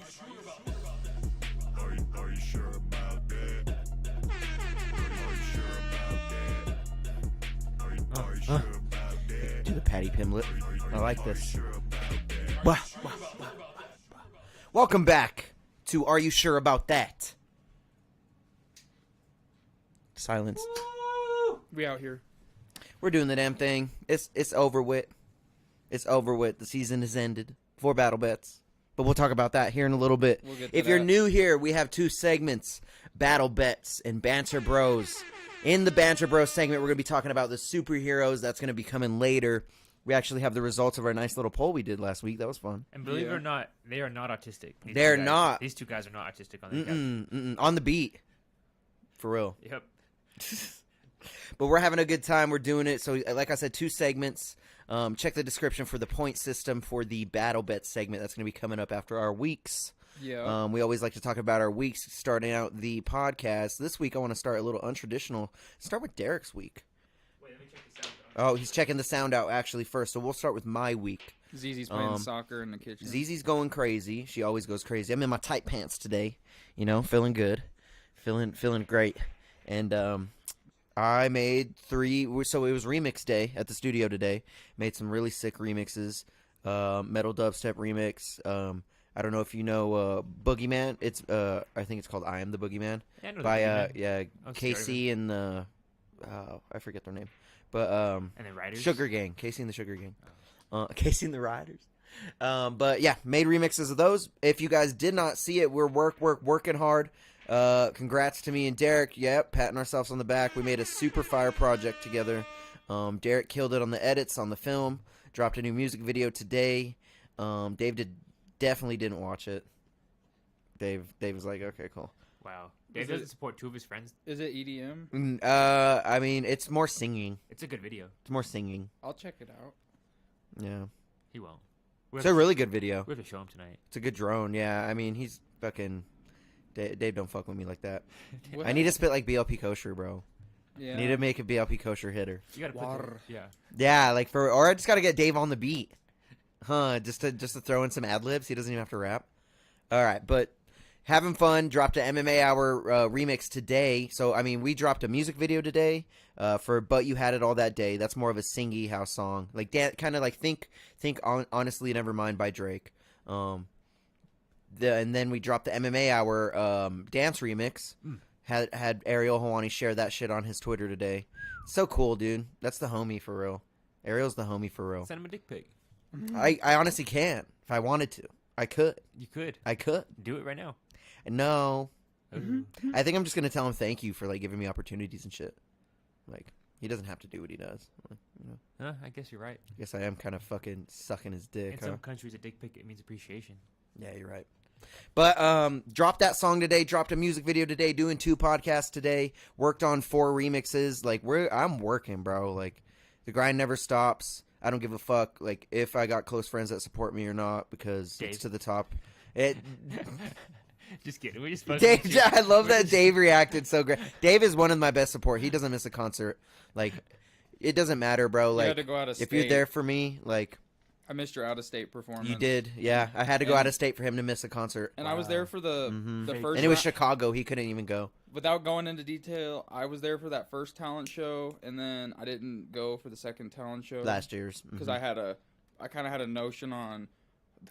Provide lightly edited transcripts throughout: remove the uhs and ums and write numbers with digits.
Are you sure about that? Are you sure about that? Are you sure about that? Do the Patty Pimlet. I like this. Wah, wah, wah. Welcome back to Are You Sure About That? Silence. We out here. We're doing the damn thing. It's over with. It's over with. The season has ended. 4 battle bets. But we'll talk about that here in a little bit. We'll get to If you're that. new here, we have 2 segments. Battle bets and Banter Bros. In the Banter Bros segment, we're going to be talking about the superheroes. That's going to be coming later. We actually have the results of our nice little poll we did last week. That was fun. And believe it or not, they are not autistic. They're not. These 2 guys are not autistic on the couch. On the beat. For real. Yep. But we're having a good time. We're doing it. So, like I said, 2 segments. Check the description for the point system for the Battle Bet segment. That's going to be coming up after our weeks. Yeah. We always like to talk about our weeks starting out the podcast. This week, I want to start a little untraditional. Start with Deryk's week. Wait, let me check the sound out. Oh, he's checking the sound out actually first. So we'll start with my week. Zizi's playing soccer in the kitchen. Zizi's going crazy. She always goes crazy. I'm in my tight pants today. You know, feeling good. Feeling great. And I made 3. So it was remix day at the studio today. Made some really sick remixes. Metal dubstep remix. I don't know if you know Boogeyman. It's I think it's called I Am the Boogeyman. Yeah, I know the by Boogeyman. Casey and the I forget their name. But And the Riders? Sugar Gang. Casey and the Sugar Gang. Casey and the Riders. But yeah, made remixes of those. If you guys did not see it, we're working hard. Congrats to me and Deryk. Yep, patting ourselves on the back. We made a super fire project together. Deryk killed it on the edits on the film. Dropped a new music video today. Dave definitely didn't watch it. Dave was like, okay, cool. Wow. Dave doesn't support 2 of his friends. Is it EDM? I mean, it's more singing. It's a good video. It's more singing. I'll check it out. Yeah. He won't. It's a really good video. We have to show him tonight. It's a good drone. Yeah, I mean, he's fucking... Dave don't fuck with me like that. What? I need to spit like BLP Kosher, bro. Yeah. I need to make a BLP Kosher hitter. You gotta put Water. yeah. Yeah, like or I just gotta get Dave on the beat. Huh, just to throw in some ad-libs. He doesn't even have to rap. Alright, but having fun. Dropped an MMA Hour remix today. So, I mean, we dropped a music video today for But You Had It All That Day. That's more of a singy house song. Like, kind of like Think Honestly Nevermind by Drake. And then we dropped the MMA Hour dance remix. Had Ariel Hawani share that shit on his Twitter today. So cool, dude. That's the homie for real. Ariel's the homie for real. Send him a dick pic. I honestly can't. If I wanted to, I could. You could. I could. Do it right now. No. Ooh. I think I'm just gonna tell him thank you for like giving me opportunities and shit. Like he doesn't have to do what he does. Like, you know. I guess you're right. I guess I am kind of fucking sucking his dick. In some countries, a dick pic, it means appreciation. Yeah, you're right. But dropped that song today, dropped a music video today, doing 2 podcasts today, worked on 4 remixes. Like I'm working, bro. Like the grind never stops. I don't give a fuck like if I got close friends that support me or not because Dave. it's to the top. It Just kidding. We just fucking Dave, with you. I love We're that just- Dave reacted so great. Dave is one of my best support. He doesn't miss a concert. Like it doesn't matter, bro. You Like had to go out of if you're state. there for me, like I missed your out-of-state performance. you did. Yeah, I had to go And- out of state for him to miss a concert. And I was there for the Mhm. first. And it was round- Chicago. He couldn't even go. Without going into detail, I was there for that first talent show, and then I didn't go for the second talent show Last year's. because Mhm. I kind of had a notion on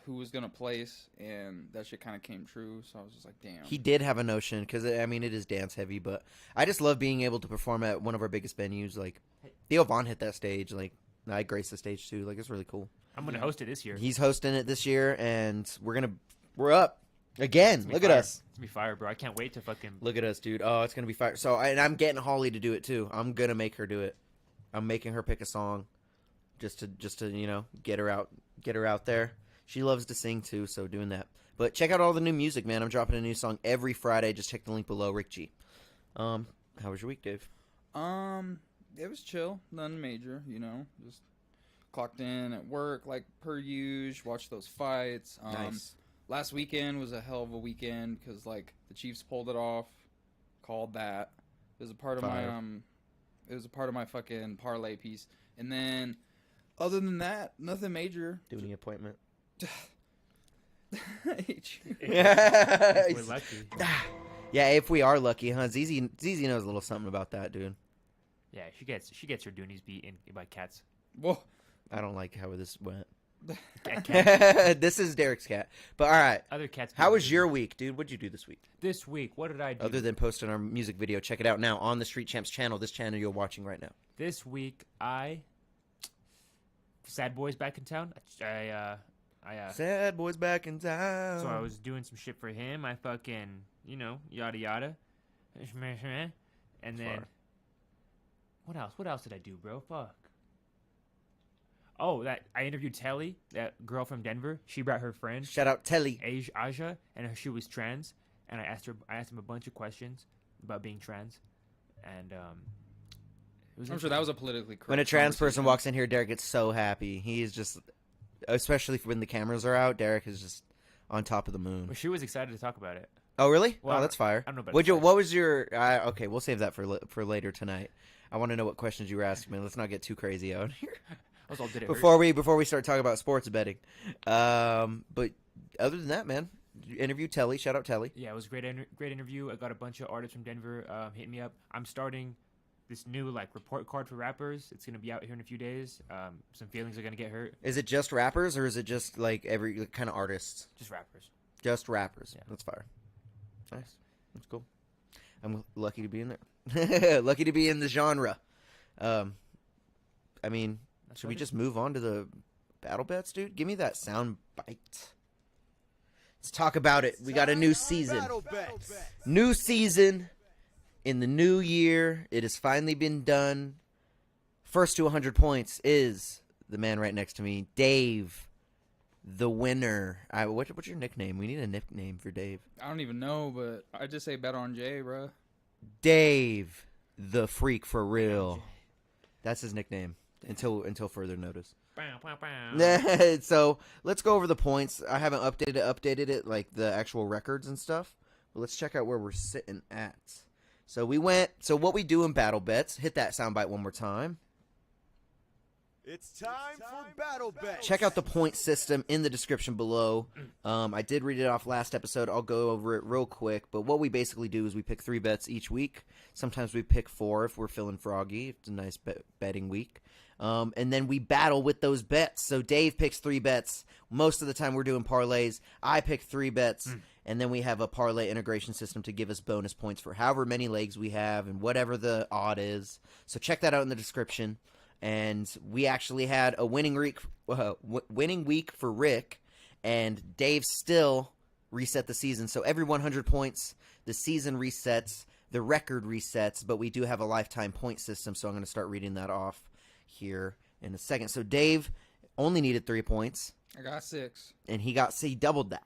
who was gonna place, and that shit kind of came true. So I was just like, damn. He did have a notion because I mean it is dance heavy, but I just love being able to perform at one of our biggest venues. Like Theo Vaughn hit that stage. Like I graced the stage too. Like it's really cool. I'm gonna host it this year. He's hosting it this year, and we're up again. It's gonna be Look at fire. us. It's gonna be fire, bro. I can't wait to fucking. Look at us, dude. Oh, it's gonna be fire. So and I'm getting Holly to do it too. I'm gonna make her do it. I'm making her pick a song, just to you know get her out there. She loves to sing too, so doing that. But check out all the new music, man. I'm dropping a new song every Friday. Just check the link below, Rick G. How was your week, Dave? It was chill, nothing major, you know. Just clocked in at work like per usual. Watched those fights. Nice. Last weekend was a hell of a weekend because like the Chiefs pulled it off. Called that. It was a part of Fire. my It was a part of my fucking parlay piece. And then, other than that, nothing major. Doing the appointment. If we're lucky. Yeah, if we are lucky, huh? ZZ knows a little something about that, dude. Yeah, she gets her doonies beat by cats. Whoa. I don't like how this went. Cat. This is Derek's cat. But all right. Other cats. How beat was me. your week, dude? What'd you do this week? This week? What did I do? Other than posting our music video, check it out now on the Street Champs channel. This channel you're watching right now. This week, Sad Boy's back in town. Sad boys back in town. So I was doing some shit for him. I fucking, yada yada. And then, what else? What else did I do, bro? Fuck. Oh, that I interviewed Telly, that girl from Denver. She brought her friend, Shout out Telly. Aja, and she was trans. And I asked him a bunch of questions about being trans, and it was I'm sure that was a politically correct When a trans person conversation. walks in here, Derek gets so happy. He's just, especially when the cameras are out, Derek is just on top of the moon. Well, she was excited to talk about it. Oh, really? Well, Oh, that's fire. I don't know about What excited. was your? Okay, we'll save that for later tonight. I want to know what questions you were asking me. Let's not get too crazy out here I was all, did it hurt? before we start talking about sports betting. But other than that, man, interview Telly. Shout out Telly. Yeah, it was a great interview. I got a bunch of artists from Denver hitting me up. I'm starting this new report card for rappers. It's gonna be out here in a few days. Some feelings are gonna get hurt. Is it just rappers or is it just every kind of artists? Just rappers. Just rappers. Yeah. That's fire. Nice. That's cool. I'm lucky to be in there. Lucky to be in the genre. I mean, That's should we about it. just move on to the battle bets, dude? Give me that sound bite. Let's talk about it. We got a new season. New season in the new year. It has finally been done. First to 100 points is the man right next to me, Dave, the winner. What's your nickname? We need a nickname for Dave. I don't even know, but I just say bet on Jay, bro. Dave, the freak for real. That's his nickname until further notice. Bow, bow, bow. So let's go over the points. I haven't updated it like the actual records and stuff. But let's check out where we're sitting at. So what we do in battle bets. Hit that soundbite one more time. It's time for battle bets. Check out the point system in the description below. I did read it off last episode. I'll go over it real quick. But what we basically do is we pick 3 bets each week. Sometimes we pick 4 if we're feeling froggy. It's a nice betting week. And then we battle with those bets. So Dave picks 3 bets. Most of the time we're doing parlays. I pick 3 bets. And then we have a parlay integration system to give us bonus points for however many legs we have and whatever the odd is. So check that out in the description. And we actually had a winning week for Rick, and Dave still reset the season. So every 100 points, the season resets, the record resets, but we do have a lifetime point system, so I'm going to start reading that off here in a second. So Dave only needed 3 points, I got 6. and he doubled that.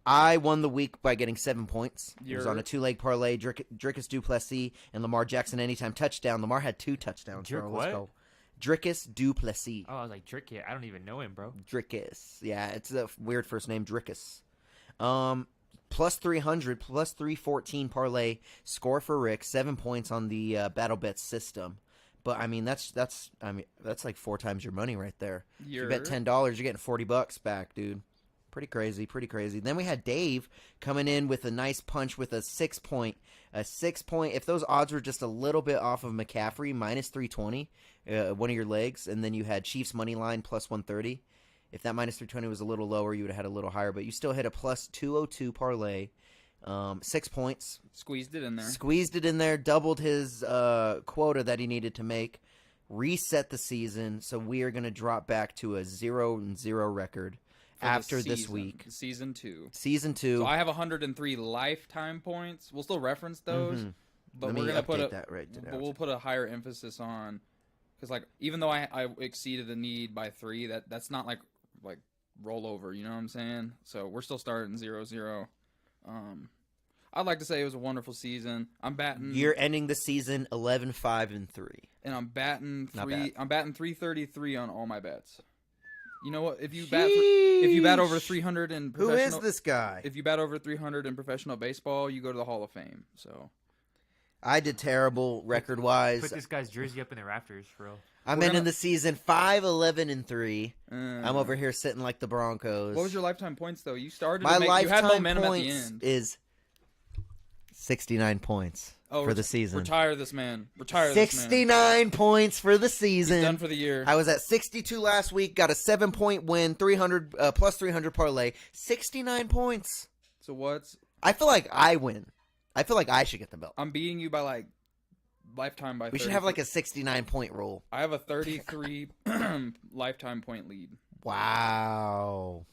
I won the week by getting 7 points. It was on a 2-leg parlay. Drickus Duplessis and Lamar Jackson anytime touchdown. Lamar had 2 touchdowns. Drake bro. what? Let's go. Drickus Duplessis. Oh, I was like, Trick it. I don't even know him, bro. Drickus. Yeah, it's a weird first name, Drickus. Plus 300, plus 314 parlay score for Rick. 7 points on the Battle Bet system. But I mean, that's like 4 times your money right there. If you bet $10, you're getting $40 back, dude. Pretty crazy. Then we had Dave coming in with a nice punch with a 6 point. A 6 point. If those odds were just a little bit off of McCaffrey, minus 320, one of your legs, and then you had Chiefs money line plus 130. If that minus 320 was a little lower, you would have had a little higher, but you still hit a plus 202 parlay. 6 points. Squeezed it in there. Doubled his quota that he needed to make. Reset the season, so we are going to drop back to a 0-0 record. After this week. Season 2. So I have 103 lifetime points. We'll still reference those, but Let we're me gonna put update that right now. but we'll put a higher emphasis on, because even though I exceeded the need by 3, that's not like rollover. You know what I'm saying? So we're still starting 0-0. I'd like to say it was a wonderful season. I'm batting. You're ending the season 11-5-3, and I'm batting Not 3. bad. I'm batting 333 on all my bets. You know what? If you bat over 300 in Who professional, is this guy? if you bat over 300 in professional baseball, you go to the Hall of Fame. So I did terrible record-wise. Put this guy's jersey up in the rafters, for real. I'm We're ending gonna- the season 5-11-3. Uh, I'm over here sitting like the Broncos. What was your lifetime points though? You started. My you had lifetime momentum at the points end. is 69 points for the season. Retire this man. Retire this man. 69 points for the He's season. done for the year. I was at 62 last week. Got a 7-point win. 300 plus 300 parlay. 69 points. So what's? I feel like I win. I feel like I should get the belt. I'm beating you by like lifetime by. We should have like a 69 point rule. I have a 33 lifetime point lead. Wow.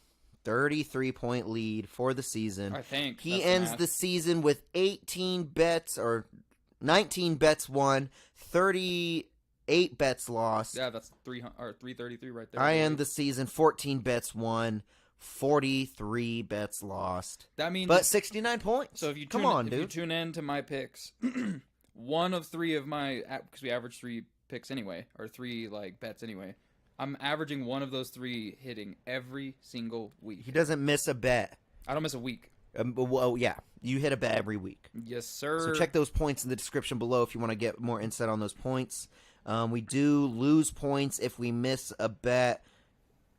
33-point lead for the season. I think He that's ends math. the season with 18 bets or 19 bets won, 38 bets lost. Yeah, that's 333 right there. I end the season 14 bets won, 43 bets lost. That means. But 69 points. So if you Come on, if you dude. tune in to my picks, one of three of my because we average 3 picks anyway, or 3 like bets anyway. I'm averaging one of those 3 hitting every single week. He doesn't miss a bet. I don't miss a week. Well, yeah, you hit a bet every week. Yes, sir. So check those points in the description below if you want to get more insight on those points. We do lose points if we miss a bet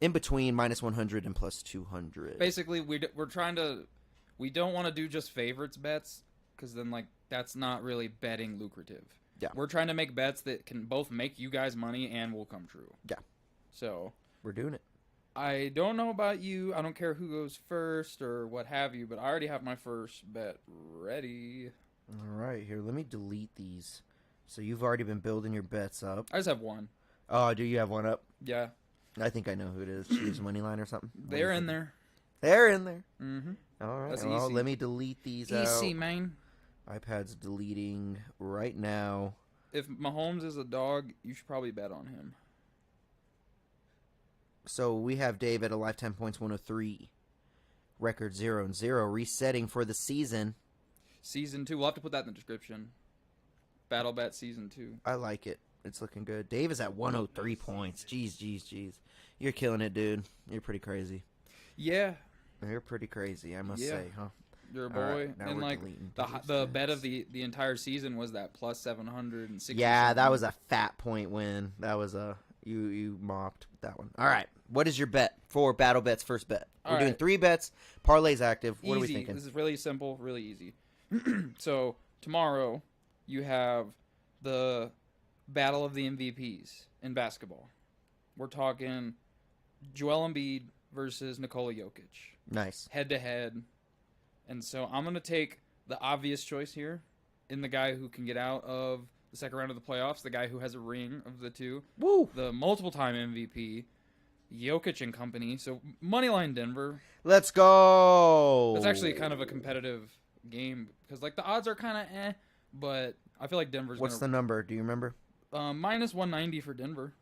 in between minus 100 and plus 200. Basically, we're trying to. We don't want to do just favorites bets because then like that's not really betting lucrative. Yeah. We're trying to make bets that can both make you guys money and will come true. Yeah. So We're doing it. I don't know about you. I don't care who goes first or what have you, but I already have my first bet ready. All right, here, let me delete these. So you've already been building your bets up. I just have one. Oh, do you have one up? Yeah, I think I know who it is. Choose money line or something. What do you they're in think? there. They're in there. Mm-hmm. All right. That's Well, easy. let me delete these Easy, out. man. iPad's deleting right now. If Mahomes is a dog, you should probably bet on him. So we have Dave at a lifetime points 103. Record 0-0. Resetting for the season. Season 2. We'll have to put that in the description. Battle Bet Season 2. I like it. It's looking good. Dave is at 103 points. Jeez. You're killing it, dude. You're pretty crazy. Yeah, You're pretty crazy, I must Yeah. say, huh? you're a All boy. right, now And we're like deleting the Dave's the bet bets. of the entire season was that plus 760. Yeah, that was a fat point win. That was a you mopped that one. All right, what is your bet for Battle Bet's first bet? We're All doing right. 3 bets. Parlay's active. What easy. are we thinking? This is really simple, really easy. So tomorrow you have the battle of the MVPs in basketball. We're talking Joel Embiid versus Nikola Jokic, Nice. head to head. And so I'm gonna take the obvious choice here, in the guy who can get out of the second round of the playoffs, the guy who has a ring of the two, Woo! the multiple-time MVP, Jokic and company. So moneyline Denver. Let's go. It's actually kind of a competitive game because like the odds are kind of but I feel like Denver's What's the number? Do you remember? minus 190 for Denver.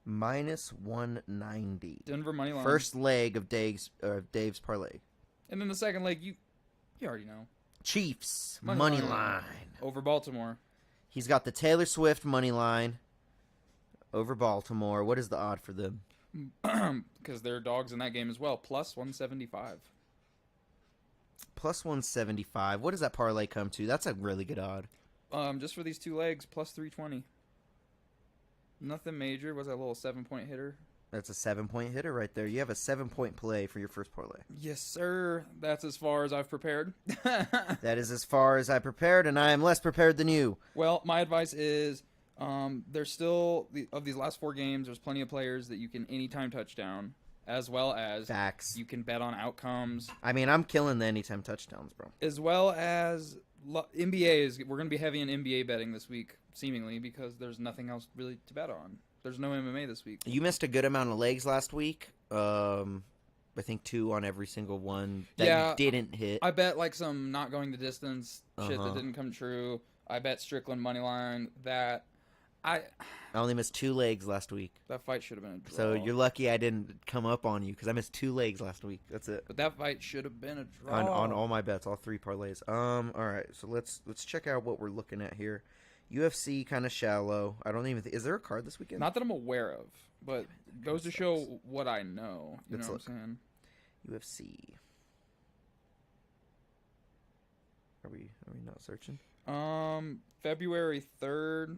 Minus 190. Denver money line. First leg of Dave's parlay. And then the second leg, you already know, Chiefs Money money line. line. over Baltimore. He's got the Taylor Swift money line over Baltimore. What is the odd for them? Because they're dogs in that game as well. Plus 175. Plus 175. What does that parlay come to? That's a really good odd. Just for these 2 legs, plus 320. Nothing major. Was that a little 7-point hitter? That's a 7-point hitter right there. You have a 7-point play for your first parlay. Yes, sir. That's as far as I've prepared. That is as far as I prepared, and I am less prepared than you. Well, my advice is there's still, of these last 4 games, there's plenty of players that you can anytime touchdown, as well as Facts. you can bet on outcomes, I mean, I'm killing the anytime touchdowns, bro. as well as NBA we're going to be heavy in NBA betting this week, seemingly, because there's nothing else really to bet on. There's no MMA this week. You missed a good amount of legs last week. I think 2 on every single one that Yeah, you didn't hit. I bet like some not going the distance shit Uh-huh. that didn't come true. I bet Strickland money line that I only missed 2 legs last week. that fight should have been a draw. So you're lucky I didn't come up on you because I missed 2 legs last week. That's it. But that fight should have been a draw. On all my bets, all 3 parlays. All right, so let's check out what we're looking at here. UFC kind of shallow. I don't even think. Is there a card this weekend? Not that I'm aware of, but goes to sucks. show what I know. You Let's know what I'm UFC. Are we not searching? saying? February 3rd.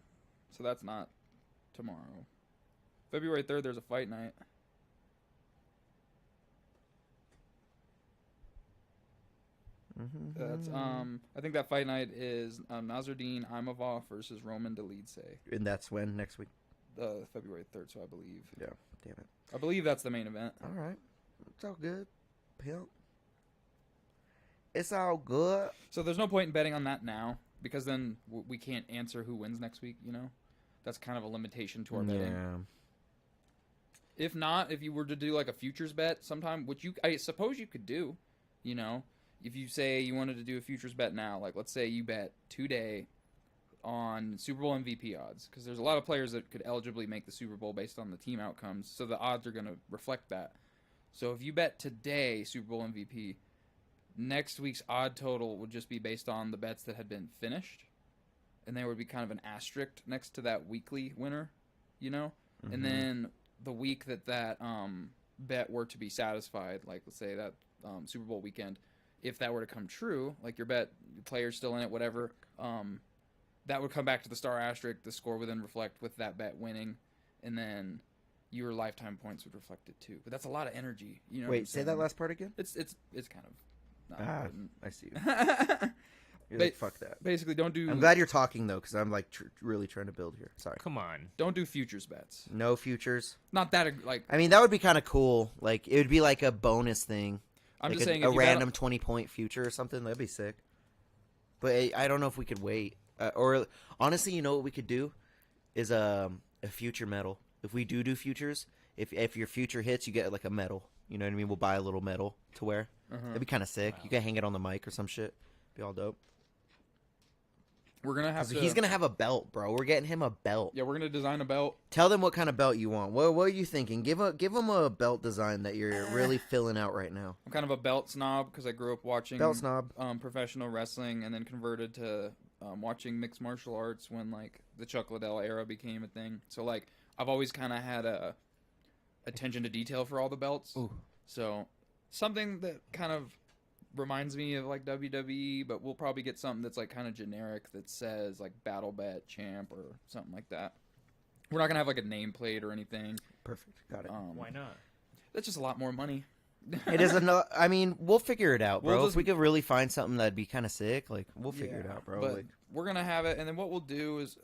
So that's not tomorrow. February 3rd, there's a fight night. That's I think that fight night is Nasruddin Imavov versus Roman Dolidze. And that's when next week. February 3rd, so I believe. Yeah, damn it. I believe that's the main event. All right, it's all good, pimp. It's all good. So there's no point in betting on that now because then we can't answer who wins next week. You know, that's kind of a limitation to our betting. Yeah. If not, if you were to do like a futures bet sometime, which I suppose you could do, you know, if you say you wanted to do a futures bet now, like let's say you bet today on Super Bowl MVP odds, because there's a lot of players that could eligibly make the Super Bowl based on the team outcomes, so the odds are going to reflect that. So if you bet today Super Bowl MVP, next week's odd total would just be based on the bets that had been finished, and there would be kind of an asterisk next to that weekly winner, you know? Mm-hmm. And then the week that bet were to be satisfied, like let's say that Super Bowl weekend, if that were to come true, like your bet, your player's still in it, whatever, that would come back to the star asterisk. The score would then reflect with that bet winning, and then your lifetime points would reflect it too. But that's a lot of energy. You know. Wait, say that last part again. It's kind of not important. I see. You're like, fuck that. Basically, don't do. I'm glad you're talking though, because I'm like really trying to build here. Sorry. Come on. Don't do futures bets. No futures. Not that like. I mean, that would be kind of cool. Like it would be like a bonus thing. I'm like just saying a random 20-point future or something. That'd be sick. But I don't know if we could wait. Or honestly, you know what we could do is a future medal. If we do futures, if your future hits, you get like a medal. You know what I mean? We'll buy a little medal to wear. That'd be kind of sick. Wow. You can hang it on the mic or some shit. Be all dope. We're gonna have to. He's gonna have a belt, bro. We're getting him a belt. Yeah, we're gonna design a belt. Tell them what kind of belt you want. What are you thinking? Give him a belt design that you're really filling out right now. I'm kind of a belt snob because I grew up watching professional wrestling and then converted to watching mixed martial arts when like the Chuck Liddell era became a thing. So like I've always kind of had a attention to detail for all the belts. Ooh. So something that kind of reminds me of like WWE, but we'll probably get something that's like kind of generic that says like Battle Bet Champ or something like that. We're not gonna have like a nameplate or anything. Perfect. Got it. Why not? That's just a lot more money. It is another. I mean, we'll figure it out, bro. If we could really find something that'd be kind of sick, like we'll figure it out, bro. But like, we're gonna have it, and then what we'll do is,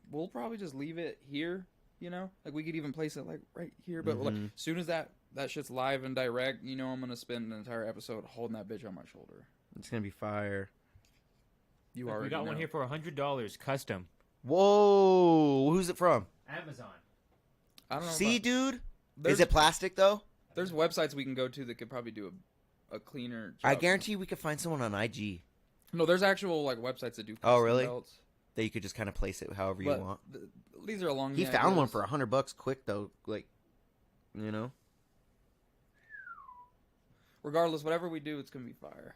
we'll probably just leave it here. You know, like we could even place it like right here. But like, as soon as that shit's live and direct, you know, I'm gonna spend an entire episode holding that bitch on my shoulder. It's gonna be fire. You Look, already we got know. one here for $100, custom. Whoa, who's it from? Amazon. I don't know. See, dude, is it plastic though? There's websites we can go to that could probably do a cleaner job. I guarantee we could find someone on IG. No, there's actual like websites that do. Oh, really? Belts. That you could just kind of place it however you want. These are along. He found one for $100 quick though, like, you know. Regardless, whatever we do, it's gonna be fire.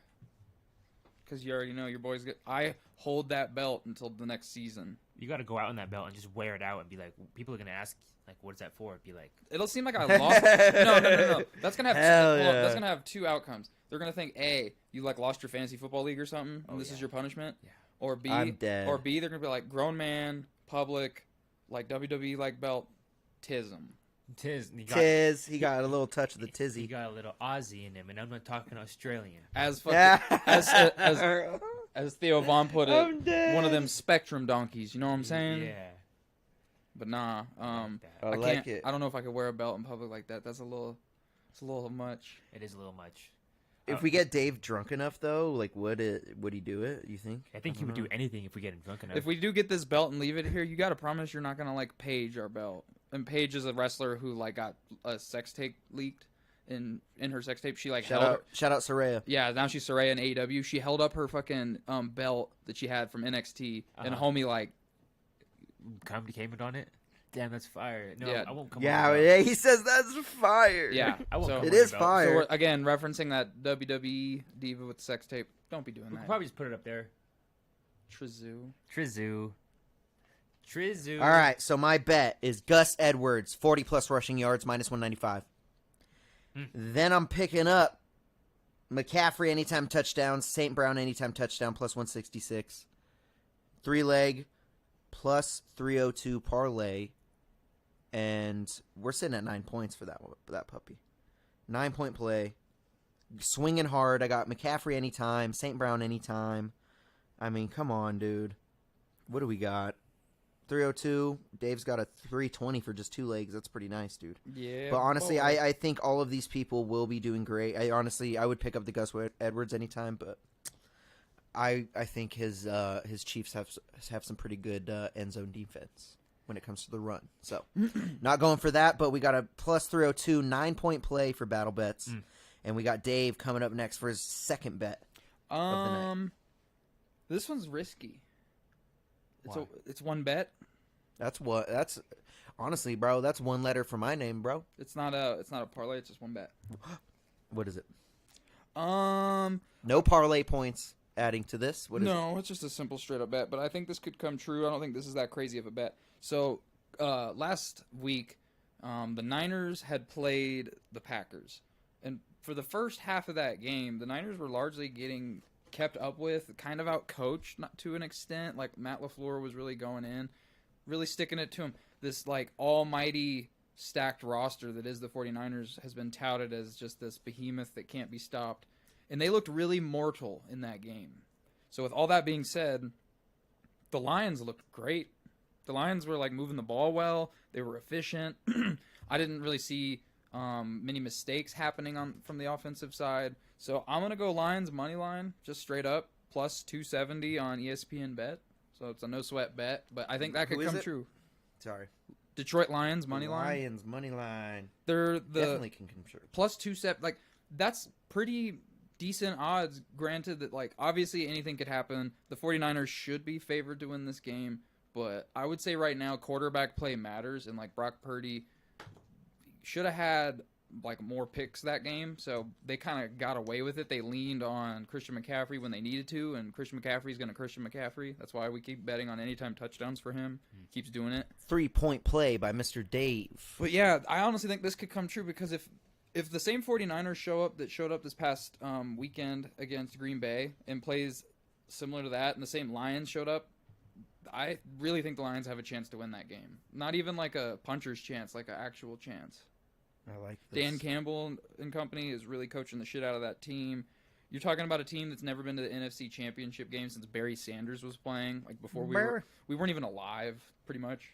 Because you already know your boys get. I hold that belt until the next season. You got to go out in that belt and just wear it out and be like, people are gonna ask, like, what is that for? Be like, it'll seem like I lost. No. That's gonna have that's gonna have two outcomes. They're gonna think A, you like lost your fantasy football league or something, and this is your punishment. Yeah. Or B, I'm dead. Or B, they're gonna be like grown man, public, like WWE like belt, tism. He got a little touch of the tizzy. He got a little Aussie in him, and I'm not talking Australian. As Theo Vaughn put it, one of them spectrum donkeys. You know what I'm saying? Yeah. But nah, I can't. like it. I don't know if I could wear a belt in public like that. It's a little much. It is a little much. If we get Dave drunk enough, though, like, would he do it? You think? I think he would do anything if we get him drunk enough. If we do get this belt and leave it here, you got to promise you're not gonna like Paige our belt. And Paige is a wrestler who like got a sex tape leaked in her sex tape. She like shout out Saraya. Yeah, now she's Saraya in AEW. She held up her fucking belt that she had from NXT, and homie like came on it. Damn, that's fire. No, Yeah. I won't come. Yeah, he says that's fire. Yeah, I won't. So, it is fire. So we're, again, referencing that WWE diva with sex tape. Don't be doing We that. could probably just put it up there. Trizu. All right, so my bet is Gus Edwards, 40-plus rushing yards, minus 195. Then I'm picking up McCaffrey anytime touchdown, St. Brown anytime touchdown, plus 166. 3-leg, plus 302 parlay, and we're sitting at 9 points for that puppy. 9-point play, swinging hard. I got McCaffrey anytime, St. Brown anytime. I mean, come on, dude. What do we got? 302. Dave's got a 320 for just 2 legs. That's pretty nice, dude. Yeah. But honestly, I think all of these people will be doing great. I would pick up the Gus Edwards anytime, but I think his Chiefs have some pretty good end zone defense when it comes to the run. So not going for that, but we got a plus 302 9-point play for battle bets, and we got Dave coming up next for his second bet. Of the night. This one's risky. It's one bet. That's honestly, bro. That's one letter for my name, bro. It's not a parlay. It's just one bet. What is it? No parlay points adding to this. What is it? It's just a simple straight up bet. But I think this could come true. I don't think this is that crazy of a bet. So last week, the Niners had played the Packers, and for the first half of that game, the Niners were largely getting kept up with, kind of out coached, not to an extent. Like Matt LaFleur was really going in, really sticking it to him. This like almighty stacked roster that is the 49ers has been touted as just this behemoth that can't be stopped, and they looked really mortal in that game. So with all that being said, the Lions looked great. The Lions were like moving the ball well. They were efficient. I didn't really see many mistakes happening from the offensive side. So I'm going to go Lions money line, just straight up, plus 270 on ESPN bet. So it's a no-sweat bet, but I think that could come true. Sorry. Detroit Lions money line. Lions money line. They're definitely can come true. Plus 270. Like, that's pretty decent odds, granted that, like, obviously anything could happen. The 49ers should be favored to win this game, but I would say right now quarterback play matters, and, like, Brock Purdy should have had like more picks that game, so they kind of got away with it. They leaned on Christian McCaffrey when they needed to, and Christian McCaffrey's going to Christian McCaffrey. That's why we keep betting on anytime touchdowns for him. Keeps doing it. 3-point play by Mr. Dave. But yeah, I honestly think this could come true, because if the same 49ers show up that showed up this past weekend against Green Bay and plays similar to that, and the same Lions showed up, I really think the Lions have a chance to win that game. Not even like a puncher's chance, like an actual chance. I like this. Dan Campbell and company is really coaching the shit out of that team. You're talking about a team that's never been to the NFC Championship game since Barry Sanders was playing. Like before we weren't even alive, pretty much.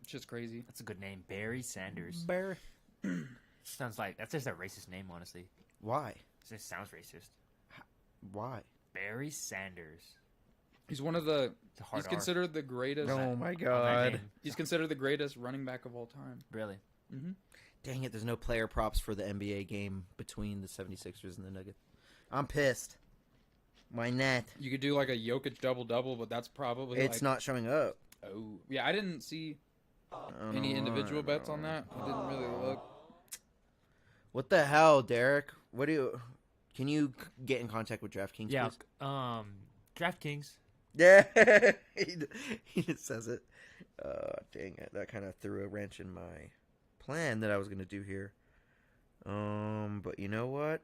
It's just crazy. That's a good name, Barry Sanders. Barry. Sounds like that's just a racist name, honestly. Why? It just sounds racist. Why? Barry Sanders. He's one of the. He's R. considered the greatest. Oh my god. He's considered the greatest running back of all time. Really? Mm-hmm. Dang it, there's no player props for the NBA game between the 76ers and the Nuggets. I'm pissed. Why not? You could do like a Jokic double-double, but that's probably It's not showing up. Oh. Yeah, I didn't see any individual bets on that. I didn't really look. What the hell, Deryk? Can you get in contact with DraftKings, Yeah. please? DraftKings. Yeah. he just says it. Dang it. That kind of threw a wrench in my plan that I was going to do here. But you know what?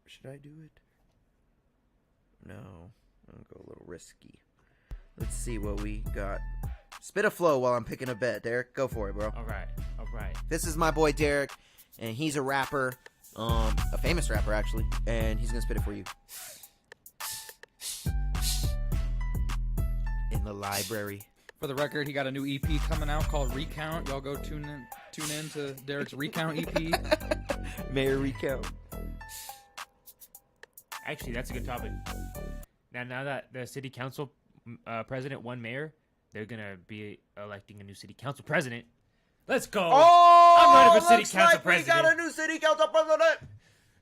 Should I do it? No. I'll go a little risky. Let's see what we got. Spit a flow while I'm picking a bet, Deryk. Go for it, bro. All right. This is my boy Deryk, and he's a rapper, a famous rapper actually, and he's gonna spit it for you. In the library. For the record, he got a new EP coming out called Recount. Y'all go tune in to Deryk's Recount EP. Mayor Recount. Actually, that's a good topic. Now that the city council president won mayor, they're gonna be electing a new city council president. Let's go! Oh, I'm running for city looks council like president. We got a new city council president.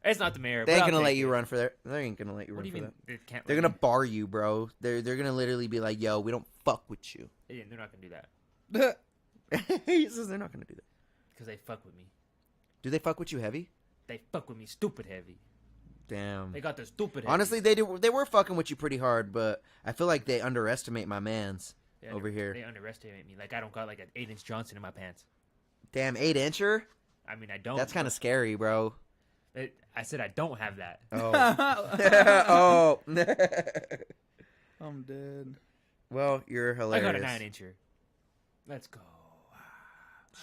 It's not the mayor. They but ain't I'll gonna take let you it. run for that. They ain't gonna let you What run do you for mean? that. They can't. They're let gonna me? bar you, bro. They're gonna literally be like, "Yo, we don't fuck with you." Yeah, they're not gonna do that He says they're not gonna do that. because they fuck with me. Do they fuck with you heavy? They fuck with me stupid heavy. Damn. They got the stupid heavy. Honestly, they were fucking with you pretty hard, but I feel like they underestimate my mans over here. They underestimate me. Like I don't got like an 8-inch Johnson in my pants. Damn, 8-incher? I mean, I don't. That's kind of scary, bro. I said I don't have that. Oh. Oh. I'm dead. Well, you're I hilarious. got a 9-incher. Let's go.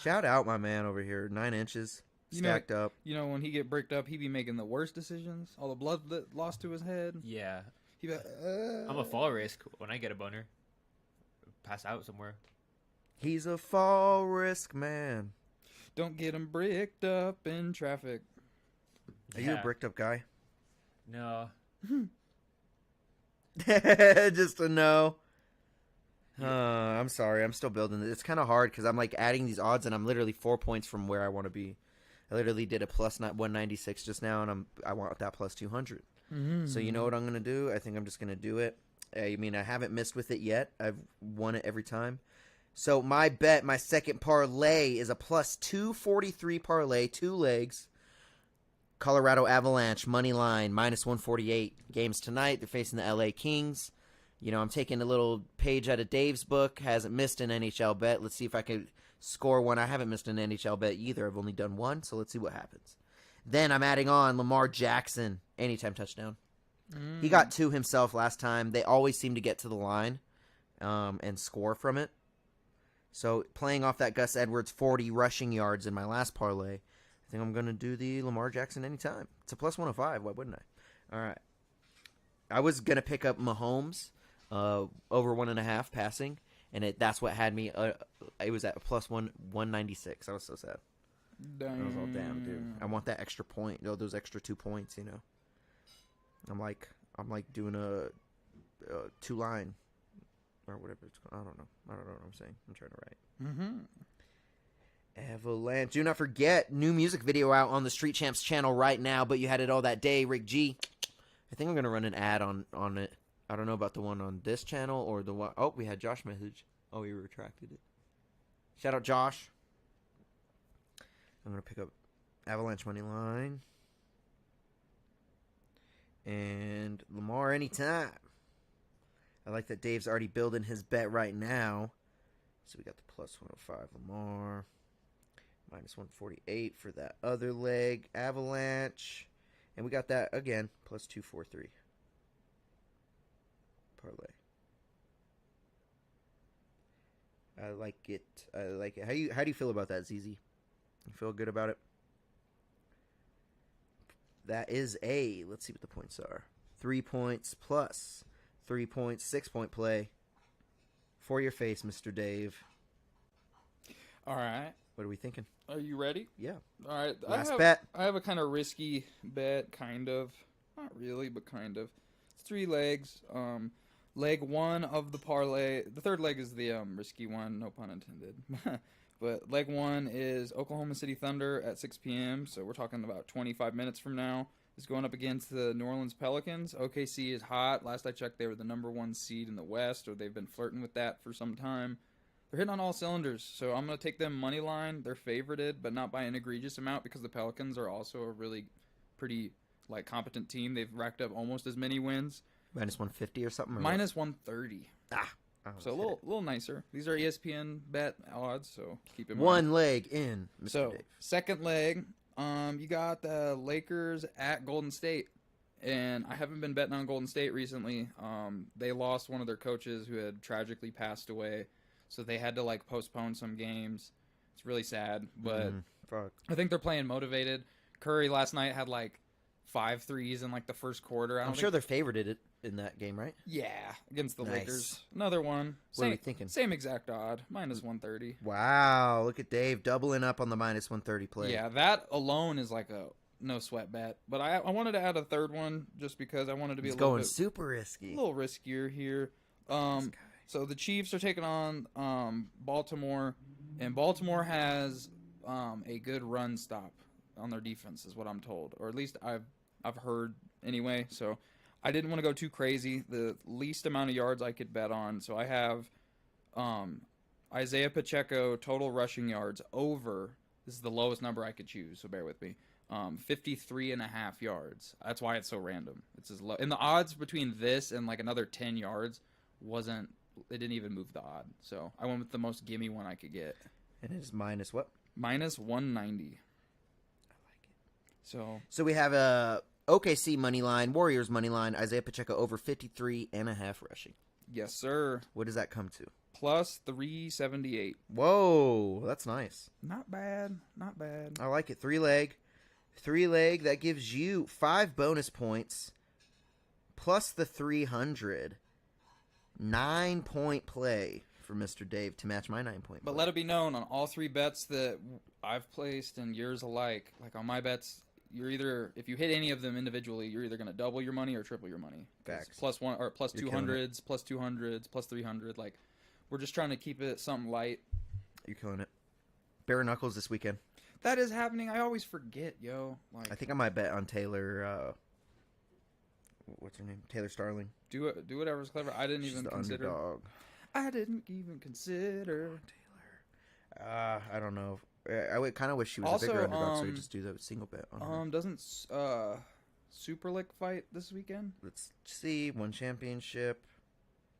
Shout out my man over here. 9 inches stacked up. You know, when he get bricked up, he be making the worst decisions. All the blood that lost to his head. Yeah. He be like, I'm a fall risk when I get a boner. Pass out somewhere. He's a fall risk man. Don't get him bricked up in traffic. Are you a bricked up guy? No. Just a no. I'm sorry. I'm still building it. It's kind of hard because I'm like adding these odds, and I'm literally 4 points from where I want to be. I literally did a plus 196 just now, and I want that plus 200. Mm-hmm. So you know what I'm gonna do? I think I'm just gonna do it. I mean, I haven't missed with it yet. I've won it every time. So my bet, my second parlay, is a plus 243 parlay, 2 legs. Colorado Avalanche money line minus 148. Games tonight. They're facing the LA Kings. You know, I'm taking a little page out of Dave's book. Hasn't missed an NHL bet. Let's see if I can score one. I haven't missed an NHL bet either. I've only done one, so let's see what happens. Then I'm adding on Lamar Jackson anytime touchdown. He got 2 himself last time. They always seem to get to the line and score from it. So playing off that Gus Edwards 40 rushing yards in my last parlay, I think I'm going to do the Lamar Jackson anytime. It's a plus 105. Why wouldn't I? All right. I was going to pick up Mahomes over 1.5 passing, and that's what had me. It was at a plus 196. I was so sad. I was all damn, dude. I want that extra point. Those extra 2 points, you know. I'm like doing a 2-line or whatever it's called. I don't know what I'm saying. I'm trying to write. Mm-hmm. Avalanche. Do not forget, new music video out on the Street Champs channel right now, but you had it all that day, Rick G. I think I'm going to run an ad on it. I don't know about the one on this channel or the one. Oh, we had Josh message. Oh, he retracted it. Shout out Josh. I'm going to pick up Avalanche money line. And Lamar anytime. I like that Dave's already building his bet right now. So we got the plus 105 Lamar. Minus 148 for that other leg. Avalanche. And we got that again. Plus 243. Parlay. I like it. I like it. How do you feel about that, ZZ? You feel good about it? That is let's see what the points are. 3 points plus 3 points, 6 point play for your face, Mr. Dave. All right. What are we thinking? Are you ready? Yeah. All right. Last bet. I have a kind of risky bet, kind of. Not really, but kind of. It's 3 legs. Leg 1 of the parlay. The third leg is the risky one, no pun intended. But leg 1 is Oklahoma City Thunder at 6 p.m. So we're talking about 25 minutes from now. It's going up against the New Orleans Pelicans. OKC is hot. Last I checked, they were the number 1 seed in the West, or they've been flirting with that for some time. They're hitting on all cylinders, so I'm going to take them money line. They're favorited, but not by an egregious amount because the Pelicans are also a really pretty competent team. They've racked up almost as many wins. Minus 150 or something? Or Minus 130. So a hit it. little nicer. These are ESPN bet odds, so keep in mind. One leg in, Mr. So Dave. second leg, you got the Lakers at Golden State, and I haven't been betting on Golden State recently. They lost one of their coaches who had tragically passed away, so they had to postpone some games. It's really sad, but Fuck. I think they're playing motivated. Curry last night had 5 threes in the first quarter. I'm sure they're favored in that game, right? Yeah, against the Nice. Lakers. Another one. What are we thinking? Same exact odd. Minus 130. Wow, look at Dave doubling up on the minus 130 play. Yeah, that alone is a no sweat bet. But I wanted to add a third one just because I wanted to be It's a little going bit super risky. a little riskier here. So the Chiefs are taking on Baltimore, and Baltimore has a good run stop on their defense, is what I'm told, or at least I've heard anyway. So I didn't want to go too crazy. The least amount of yards I could bet on. So I have Isaiah Pacheco total rushing yards over. This is the lowest number I could choose, so bear with me. 53.5 yards. That's why it's so random. It's as low. And the odds between this and another 10 yards it didn't even move the odd. So I went with the most gimme one I could get. And it's minus what? Minus 190. I like it. So we have a OKC money line, Warriors money line, Isaiah Pacheco over 53.5 rushing. yes, sir. What does that come to? plus 378. Whoa, that's nice. Not bad. Not bad. I like it. 3-leg. 3-leg, that gives you 5 bonus points plus the 300. 9-point play for Mr. Dave to match my 9-point But play. let it be known on all 3 bets that I've placed and yours alike, like on my bets, you're either, if you hit any of them individually, you're either going to double your money or triple your money. 'Cause Facts. plus one or plus You're killing 200s, plus 200s, plus 300. Like, we're just trying to keep it something light. You're killing it. Bare knuckles this weekend. That is happening. I always forget, yo. Like, I think I might bet on Taylor. What's her name? Taylor Starling. do whatever's clever. I didn't She's even the consider. underdog. I didn't even consider. I don't know. I would kind of wish she was Also, a bigger underdog, so we just do the single bet on her. Doesn't Super Lick fight this weekend? Let's see. One championship.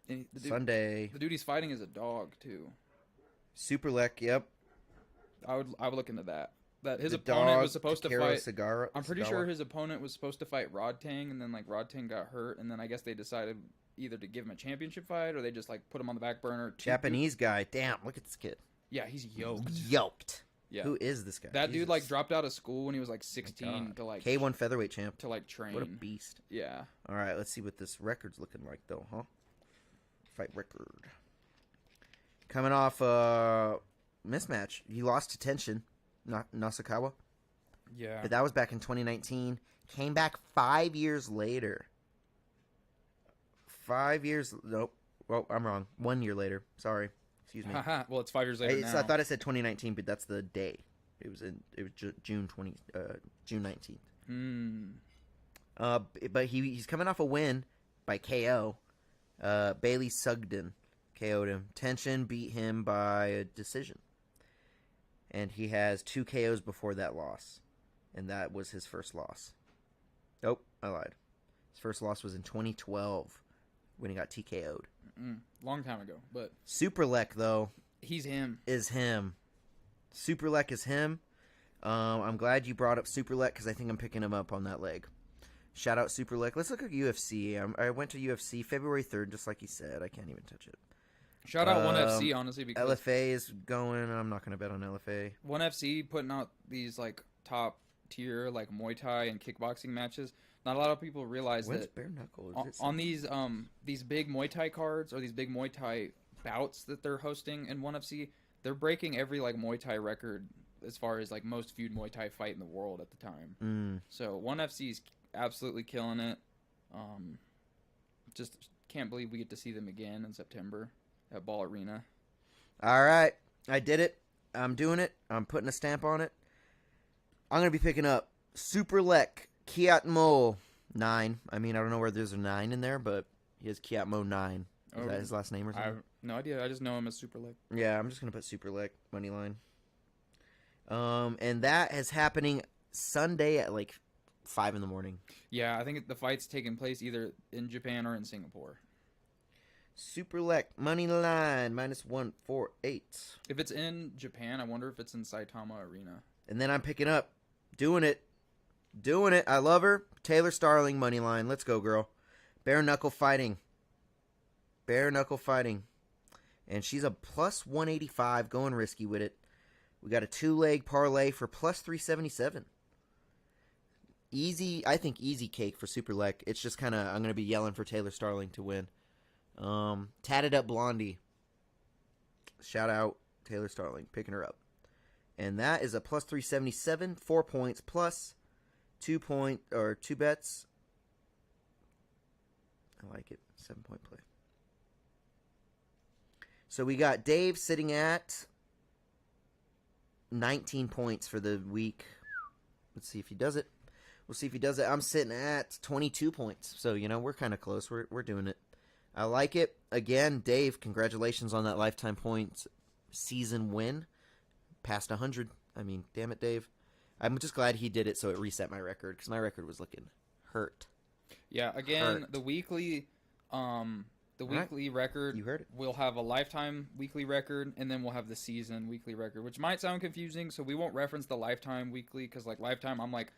And Sunday. the dude he's fighting is a dog too. Super Lek, yep. I would look into that. That his The opponent dog, was supposed to Takaro fight. Sagara, I'm pretty Sagawa. sure his opponent was supposed to fight Rod Tang, and then like Rod Tang got hurt, and then I guess they decided either to give him a championship fight or they just like put him on the back burner. Japanese guy. Damn, look at this kid. Yeah, he's yoked. Yoked. Yeah, Who is this guy? that dude Jesus. like dropped out of school when he was like My 16 God. to like K1 featherweight champ. to like train. What a beast. Yeah. All right, let's see what this record's looking like, though, huh? Fight record. Coming off mismatch. You lost to Tenshin, Nasukawa. Yeah. But that was back in 2019. Came back 5 years later. 5 years. Nope. Well, I'm wrong. 1 year later. Sorry. Excuse me. Haha. Well, it's 5 years later now. I thought I said 2019, but that's the day. It was June 19th. But he's coming off a win by KO. Bailey Sugden KO'd him. Tenshin beat him by a decision. And he has 2 KOs before that loss. And that was his first loss. Nope, I lied. His first loss was in 2012 when he got TKO'd. Long time ago, but Super Lek, though, he's him. is him. Super Lek is him. I'm glad you brought up Super Lek because I think I'm picking him up on that leg. Shout out Super Lek. Let's look at UFC. I went to UFC February 3rd, just like he said. I can't even touch it. Shout out ONE FC, honestly, because LFA is going. I'm not going to bet on LFA. ONE FC putting out these like top tier like Muay Thai and kickboxing matches. Not a lot of people realize When's that bare knuckle? on these big Muay Thai cards or these big Muay Thai bouts that they're hosting in ONE FC, they're breaking every like Muay Thai record as far as like most viewed Muay Thai fight in the world at the time. So ONE FC is absolutely killing it. Just can't believe we get to see them again in September at Ball Arena. All right. I did it. I'm doing it. I'm putting a stamp on it. I'm going to be picking up Super Lek Kiatmo 9. I mean, I don't know where there's a 9 in there, but he has Kiatmo 9. Is that his last name or I something? have no idea. I just know him as Super Leg. Yeah, I'm just going to put Super Lek money line. And that is happening Sunday at like 5 in the morning. Yeah, I think the fight's taking place either in Japan or in Singapore. Super Lek money line -148. If it's in Japan, I wonder if it's in Saitama Arena. And then I'm picking up, doing it. I love her. Taylor Starling money line. Let's go, girl. Bare knuckle fighting. And she's a +185, going risky with it. We got a 2-leg parlay for +377. Easy, I think easy cake for Super Lek. It's just kind of, I'm going to be yelling for Taylor Starling to win. Tatted Up Blondie. Shout out Taylor Starling, picking her up. And that is a +377, 4 points plus 2 bets. I like it. 7-point play. So we got Dave sitting at 19 points for the week. Let's see if he does it. We'll see if he does it. I'm sitting at 22 points. So, we're kind of close. We're doing it. I like it. Again, Dave, congratulations on that lifetime points season win. Past 100. I mean, damn it, Dave. I'm just glad he did it so it reset my record because my record was looking hurt. Yeah, again, the weekly record. You heard it. We'll have a lifetime weekly record, and then we'll have the season weekly record, which might sound confusing. So we won't reference the lifetime weekly because, like, lifetime, I'm like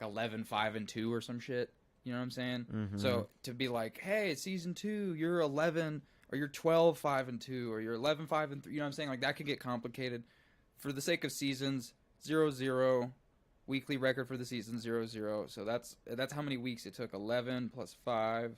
11, 5, and 2 or some shit. You know what I'm saying? Mm-hmm. So to be like, hey, it's season 2, you're 11 or you're 12-5-2, or you're 11-5-3. You know what I'm saying? Like that could get complicated. For the sake of seasons, 0-0. Weekly record for the season 0-0. So that's how many weeks it took. 11 plus 5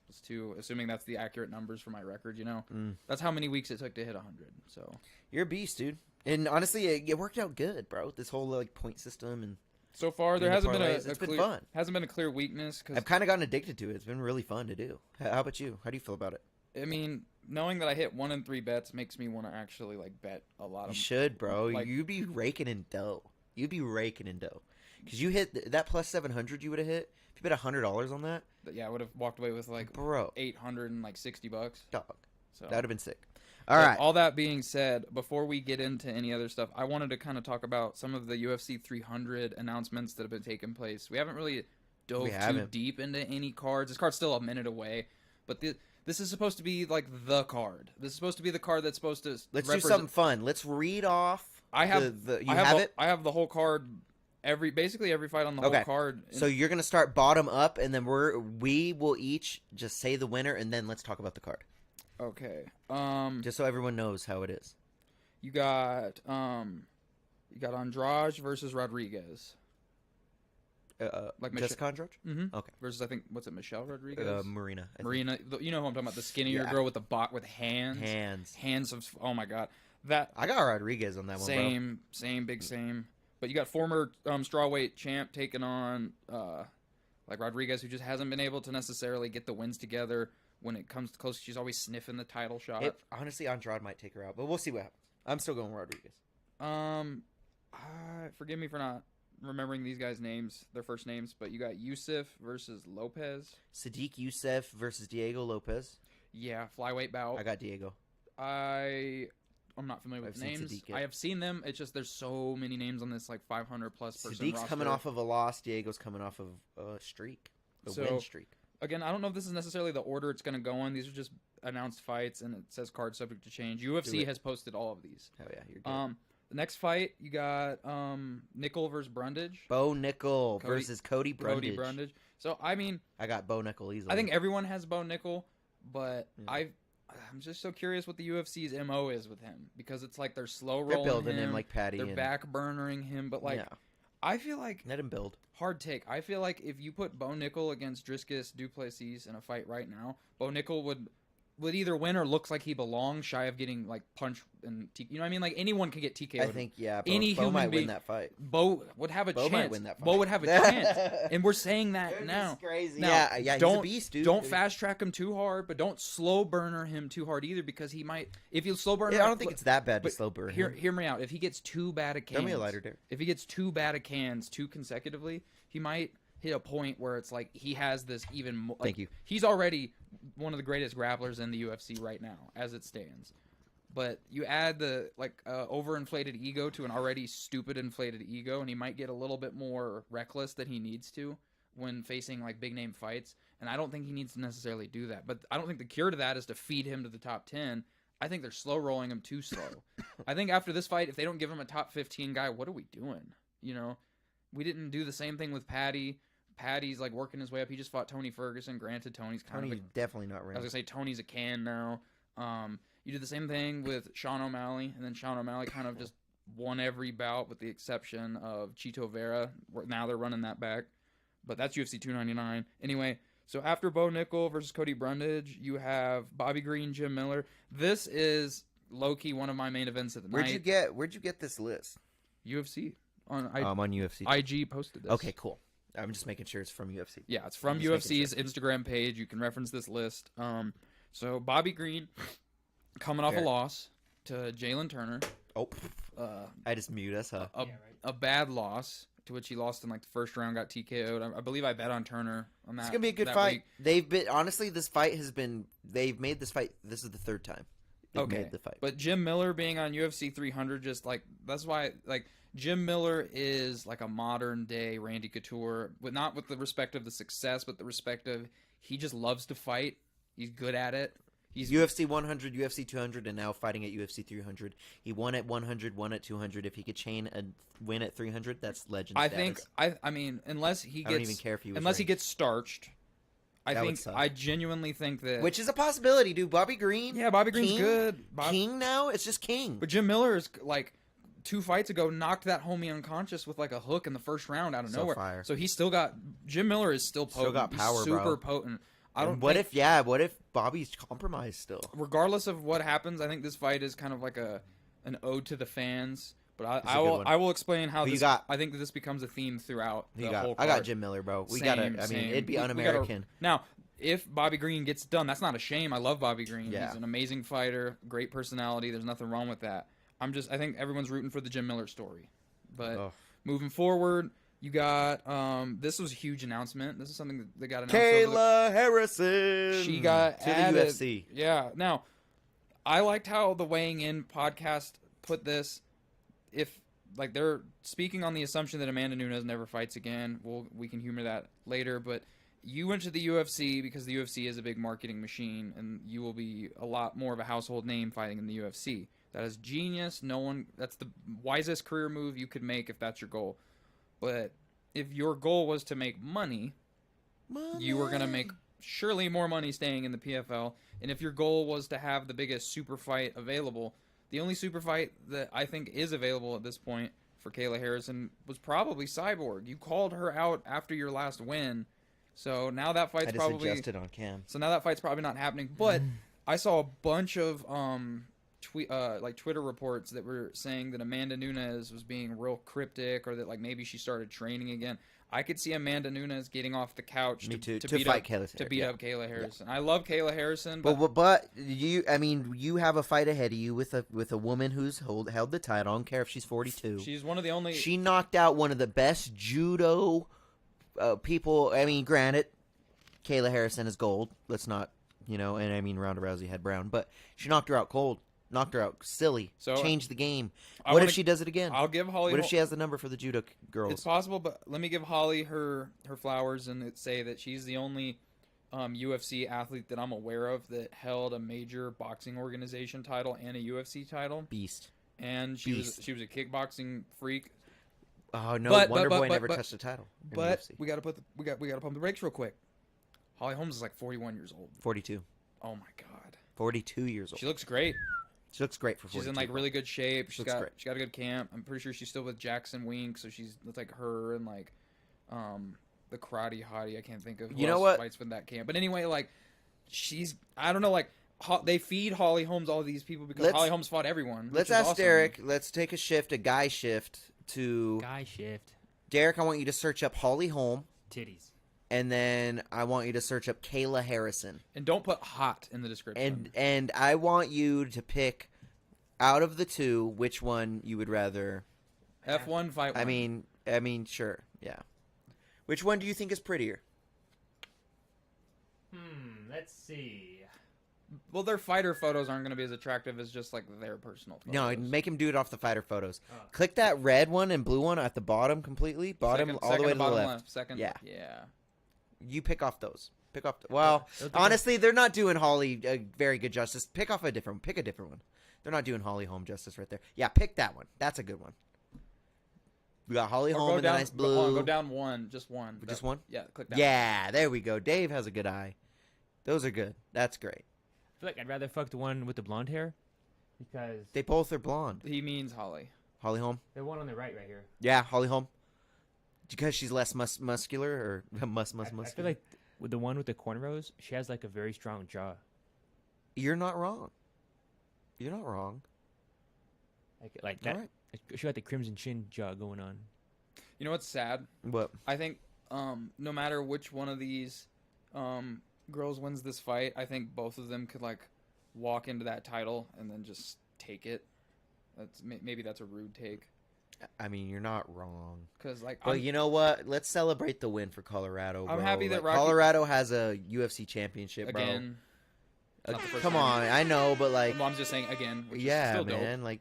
plus 2, assuming that's the accurate numbers for my record. You know, that's how many weeks it took to hit 100. So you're a beast, dude. And honestly, it worked out good, bro. This whole like point system and so far there hasn't been it's been fun. Hasn't been a clear weakness. Cause, I've kind of gotten addicted to it. It's been really fun to do. How about you? How do you feel about it? I mean, knowing that I hit 1 in 3 bets makes me want to actually like bet a lot of. You should, bro. Like, You'd be raking in dough. You'd be raking in dough. Because you hit that plus 700 you would have hit. If you bet $100 on that. Yeah, I would have walked away with like bro, $860. Dog. So that would have been sick. All right. All that being said, before we get into any other stuff, I wanted to kind of talk about some of the UFC 300 announcements that have been taking place. We haven't really dove too deep into any cards. This card's still a minute away, but this is supposed to be like the card. This is supposed to be the card that's supposed to. Let's do something fun. Let's read off. I have it. I have the whole card. Basically every fight on the whole card. So you're gonna start bottom up, and then we will each just say the winner, and then let's talk about the card. Okay. Just so everyone knows how it is. You got Andrade versus Rodriguez. Like Jessica Andrade? Mm-hmm. Okay. Versus, I think, what's it, Michelle Rodriguez? Marina. Marina. You know who I'm talking about? The skinnier girl with the with hands. Hands of. Oh my god. That. I got Rodriguez on that one. Same. But you got former strawweight champ taking on like Rodriguez, who just hasn't been able to necessarily get the wins together. When it comes close, she's always sniffing the title shot. Honestly, Andrade might take her out, but we'll see what happens. I'm still going Rodriguez. Forgive me for not remembering these guys' names, their first names, but you got Yusuf versus Lopez. Sadiq Youssef versus Diego Lopez. Yeah, flyweight bout. I got Diego. I'm not familiar with the names. I have seen them. It's just there's so many names on this like 500 plus person Sadiq's roster. coming off of a loss. Diego's coming off of a streak, win streak. Again, I don't know if this is necessarily the order it's going to go in. These are just announced fights, and it says card subject to change. UFC has posted all of these. Oh yeah, you're good. The next fight, you got Nickel versus Brundage. Bo Nickel versus Cody Brundage. So, I mean... I got Bo Nickel easily. I think everyone has Bo Nickel, but I'm just so curious what the UFC's MO is with him. Because it's like they're slow rolling him. They're building him like Patty. They're back-burnering him, but like... Yeah. I feel like... Let him build. Hard take. I feel like if you put Bo Nickel against Dricus Duplessis in a fight right now, Bo Nickel would either win or looks like he belongs, shy of getting like punched and you know what I mean? Like anyone could get TKO'd. I think any Bo human might being, win that fight. Bo would have a chance. Might win that fight. Bo would have a chance, and we're saying that now. Crazy. Now, yeah, he's a beast, dude. Don't fast track him too hard, but don't slow burner him too hard either, because he might. If you slow burner, I don't think it's that bad to slow burn him. Hear me out. If he gets too bad at cans, throw me a lighter, Derek. If he gets too bad at cans too consecutively, he might hit a point where it's like he has this even more. Like, Thank you. He's already one of the greatest grapplers in the UFC right now, as it stands. But you add the overinflated ego to an already stupid inflated ego, and he might get a little bit more reckless than he needs to when facing like big name fights. And I don't think he needs to necessarily do that. But I don't think the cure to that is to feed him to the top 10. I think they're slow rolling him too slow. I think after this fight, if they don't give him a top 15 guy, what are we doing? You know, we didn't do the same thing with Patty. Patty's like working his way up. He just fought Tony Ferguson. Granted, Tony's definitely not ready. I was gonna say Tony's a can now. You did the same thing with Sean O'Malley, and then Sean O'Malley kind of just won every bout with the exception of Chito Vera. Now they're running that back, but that's UFC 299 anyway. So after Bo Nickel versus Cody Brundage, you have Bobby Green, Jim Miller. This is low-key one of my main events of the night. Where'd you get this list? UFC on UFC. IG posted this. Okay, cool. I'm just making sure it's from UFC. Yeah, it's from UFC's Instagram page. You can reference this list. So Bobby Green coming off a loss to Jalen Turner. Oh, I just mute us, huh? A bad loss to which he lost in like the first round, got TKO'd. I believe I bet on Turner on that. It's gonna be a good fight. Week. This fight has been. They've made this fight. This is the third time they've made the fight. But Jim Miller being on UFC 300, just like that's why like. Jim Miller is like a modern day Randy Couture, but not with the respect of the success, but the respect of he just loves to fight. He's good at it. He's UFC 100, UFC 200, and now fighting at UFC 300. He won at 100, won at 200. If he could chain a win at 300, that's legend status. I mean, unless he gets, I don't even care if he was unless he ranked. gets starched, That would think suck. I genuinely think that Which is a possibility, dude. Bobby Green. yeah, Bobby Green's King? good. King now? It's just King. But Jim Miller is like 2 fights ago knocked that homie unconscious with like a hook in the first round out of So nowhere. fire. So he's still got Jim Miller is still potent. Still got He's power, super bro. potent. I don't. And what think- if Bobby's compromised still? regardless of what happens, I think this fight is kind of like an ode to the fans. But It's a good one. I will explain how Who you this. got? I think that this becomes a theme throughout the whole I got card. Jim Miller, bro. We Same, gotta. I mean, same. it'd be We gotta- un-American. Now, if Bobby Green gets done, that's not a shame. I love Bobby Green. Yeah. He's an amazing fighter, great personality. There's nothing wrong with that. I think everyone's rooting for the Jim Miller story. But Ugh. moving forward, you got this was a huge announcement. This is something that got announced. over the- Kayla Harrison. she got to added. the UFC. Yeah. Now, I liked how the Weighing In podcast put this. If like they're speaking on the assumption that Amanda Nunes never fights again, we can humor that later. But you went to the UFC because the UFC is a big marketing machine, and you will be a lot more of a household name fighting in the UFC. That is genius. That's the wisest career move you could make if that's your goal. But if your goal was to make money, you were going to make surely more money staying in the PFL. And if your goal was to have the biggest super fight available, the only super fight that I think is available at this point for Kayla Harrison was probably Cyborg. You called her out after your last win. So now that I fight's just probably adjusted on cam. so now that fight's probably not happening. But I saw a bunch of Twitter reports that were saying that Amanda Nunes was being real cryptic, or that like maybe she started training again. I could see Amanda Nunes getting off the couch Me too, to to beat fight up Kayla to beat Harrison, up Kayla Harrison. I love Kayla Harrison, but But you, I mean, you have a fight ahead of you with a woman who's held the title. I don't care if she's 42. she's one of the only. She knocked out one of the best judo people. I mean, granted, Kayla Harrison is gold. Let's not, and I mean, Ronda Rousey had brown, but she knocked her out cold. Knocked her out silly. So, changed the game. I What if wanna- she does it again? I'll give Holly. What if she has the number for the judo girls? It's possible, but let me give Holly her flowers and say that she's the only UFC athlete that I'm aware of that held a major boxing organization title and a UFC title. Beast. And she was a kickboxing freak. Oh no, But- Wonder but- Boy but- never but- touched the title. in the But UFC. we gotta pump the brakes real quick. Holly Holmes is like 41 years old. 42. Oh my god, 42 years old. she looks great. She looks great for 42. She's in like really good shape. She's looks great. got a good camp. I'm pretty sure she's still with Jackson Wink, so it's like her and like the karate hottie. I can't think of who You know else what? fights with that camp. But anyway, like I don't know, like they feed Holly Holmes all these people because Let's- Holly Holmes fought everyone. which Let's is ask awesome. Deryk. Let's take a guy shift to Guy shift. Deryk. I want you to search up Holly Holm, Titties. and then I want you to search up Kayla Harrison, And don't put hot in the description. and I want you to pick out of the two which one you would rather. F1 fight. I mean, sure, yeah. Which one do you think is prettier? Let's see. well, their fighter photos aren't going to be as attractive as just like their personal photos. No, make him do it off the fighter photos. Oh. Click that red one and blue one at the bottom completely. Bottom Second- all the second way to the bottom left. Second. Yeah. Yeah. You pick off those. Pick off. Well, It'll depend- honestly, they're not doing Holly a very good justice. Pick a different one. They're not doing Holly Holm justice right there. Yeah, pick that one. That's a good one. We got Holly Or Holm in the nice blue. Go down one. Just one. Just one? Yeah. Click that. Yeah, there we go. Dave has a good eye. Those are good. That's great. I feel like I'd rather fuck the one with the blonde hair because They both are blonde. He means Holly. Holly Holm. the one on the right here. Yeah, Holly Holm. Because she's less muscular or I muscular. feel like with the one with the cornrows, she has like a very strong jaw. You're not wrong. You're not wrong. Like that. All right. She got the crimson chin jaw going on. You know what's sad? What? I think no matter which one of these girls wins this fight, I think both of them could like walk into that title and then just take it. Maybe that's a rude take I mean, you're not wrong. because like But you know what? Let's celebrate the win for Colorado. I'm bro. happy that Like, Rocky- Colorado has a UFC championship, bro. again. It's not the first Come time. on, I know, but like, Well, I'm just saying again. Which yeah, is still man. Dope. Like,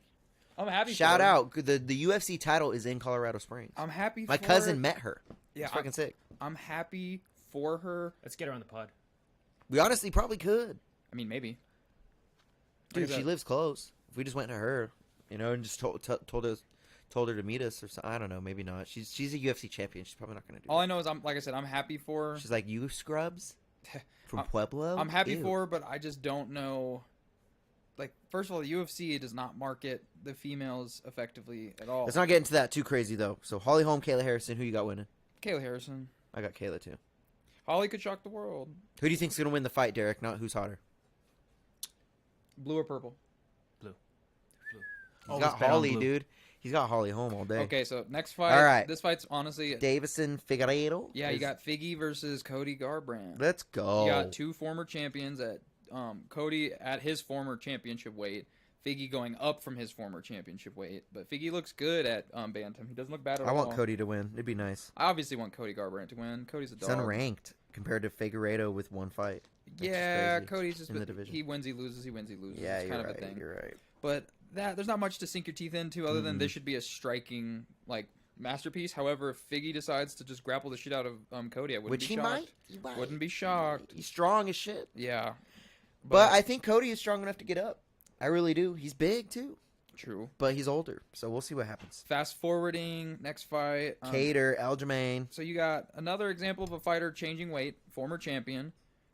I'm happy. shout for her. out the UFC title is in Colorado Springs. I'm happy. My for cousin her. met her. Yeah, It's fucking sick. I'm happy for her. Let's get her on the pod. We honestly probably could, I mean, maybe. dude. Like I She said, lives close. If we just went to her, and just told her to meet us or something. I don't know. Maybe not. She's a UFC champion. She's probably not gonna do. All that. I know is I'm happy for her. She's like, you scrubs. From Pueblo? I'm happy Ew. for her, but I just don't know. Like, first of all, the UFC does not market the females effectively at all. Let's not get into that too crazy, though. So, Holly Holm, Kayla Harrison, who you got winning? Kayla Harrison. I got Kayla, too. Holly could shock the world. Who do you think's going to win the fight, Deryk? Not who's hotter. Blue or purple? Blue. He's Always got bet on Holly, blue. dude. He's got Holly Holm all day. Okay, so next fight. All right. This fight's honestly... Davison Figueiredo. Yeah, you got Figgy versus Cody Garbrandt. Let's go. You got two former champions at Cody at his former championship weight. Figgy going up from his former championship weight. But Figgy looks good at Bantam. He doesn't look bad at all. I want Cody to win. It'd be nice. I obviously want Cody Garbrandt to win. Cody's a He's dog. unranked compared to Figueiredo with one fight. That's just Yeah, crazy. Cody's just... in the division. He wins, he loses, he wins, he loses. Yeah, it's you're kind right. of a thing. You're right. But there's not much to sink your teeth into other than Mhm. this should be a striking, like, masterpiece. However, if Figgy decides to just grapple the shit out of Cody, I wouldn't Which be he shocked. might. He might. Wouldn't be shocked. He's strong as shit. Yeah. But I think Cody is strong enough to get up. I really do. He's big, too. True. But he's older. So we'll see what happens. Fast forwarding, next fight. Cater, Aljamain. So you got another example of a fighter changing weight, former champion,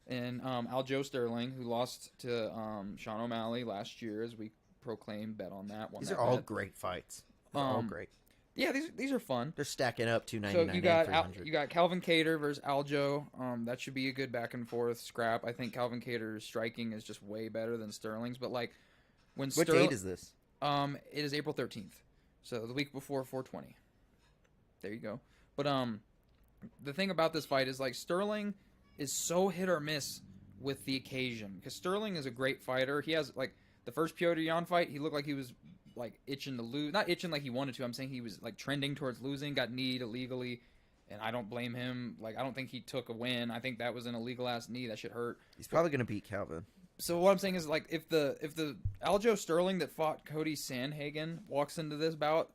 and Aljo Sterling, who lost to Sean O'Malley last year, as we proclaimed, bet on that one. These are all great fights. They're all great. Yeah, these are fun. They're stacking up So 299 you and got 300. you got Calvin Cater versus Aljo. That should be a good back and forth scrap. I think Calvin Cater's striking is just way better than Sterling's. But like when What date is this? it is April 13th, so the week before 420. There you go. But the thing about this fight is like Sterling is so hit or miss with the occasion because Sterling is a great fighter. He has like the first Piotr Jan fight, he looked like he was like itching to lose, not itching like he wanted to. I'm saying he was like trending towards losing, got kneed illegally, and I don't blame him. Like I don't think he took a win. I think that was an illegal ass knee. That shit hurt. He's probably going to beat Calvin. So what I'm saying is like if the Aljo Sterling that fought Cody Sandhagen walks into this bout,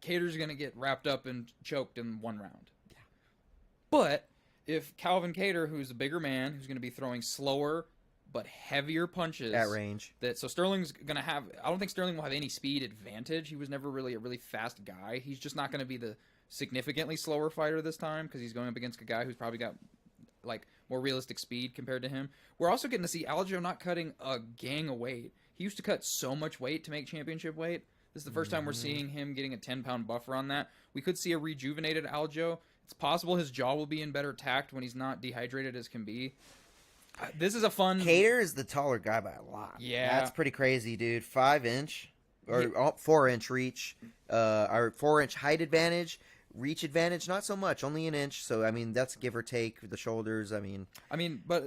Cater's gonna get wrapped up and choked in one round. Yeah. But if Calvin Cater, who's a bigger man, who's gonna be throwing slower but heavier punches At range. so Sterling's gonna have. I don't think Sterling will have any speed advantage. He was never really a really fast guy. He's just not gonna be the significantly slower fighter this time because he's going up against a guy who's probably got like more realistic speed compared to him. We're also getting to see Aljo not cutting a gang of weight. He used to cut so much weight to make championship weight. This is the first time we're seeing him getting a 10-pound buffer on that. We could see a rejuvenated Aljo. It's possible his jaw will be in better tact when he's not dehydrated as can be. This is a fun... Cater is the taller guy by a lot. Yeah. That's pretty crazy, dude. 5-inch or 4-inch reach, or 4-inch height advantage. Reach advantage, not so much, only an inch. So I mean, that's give or take the shoulders. I mean, but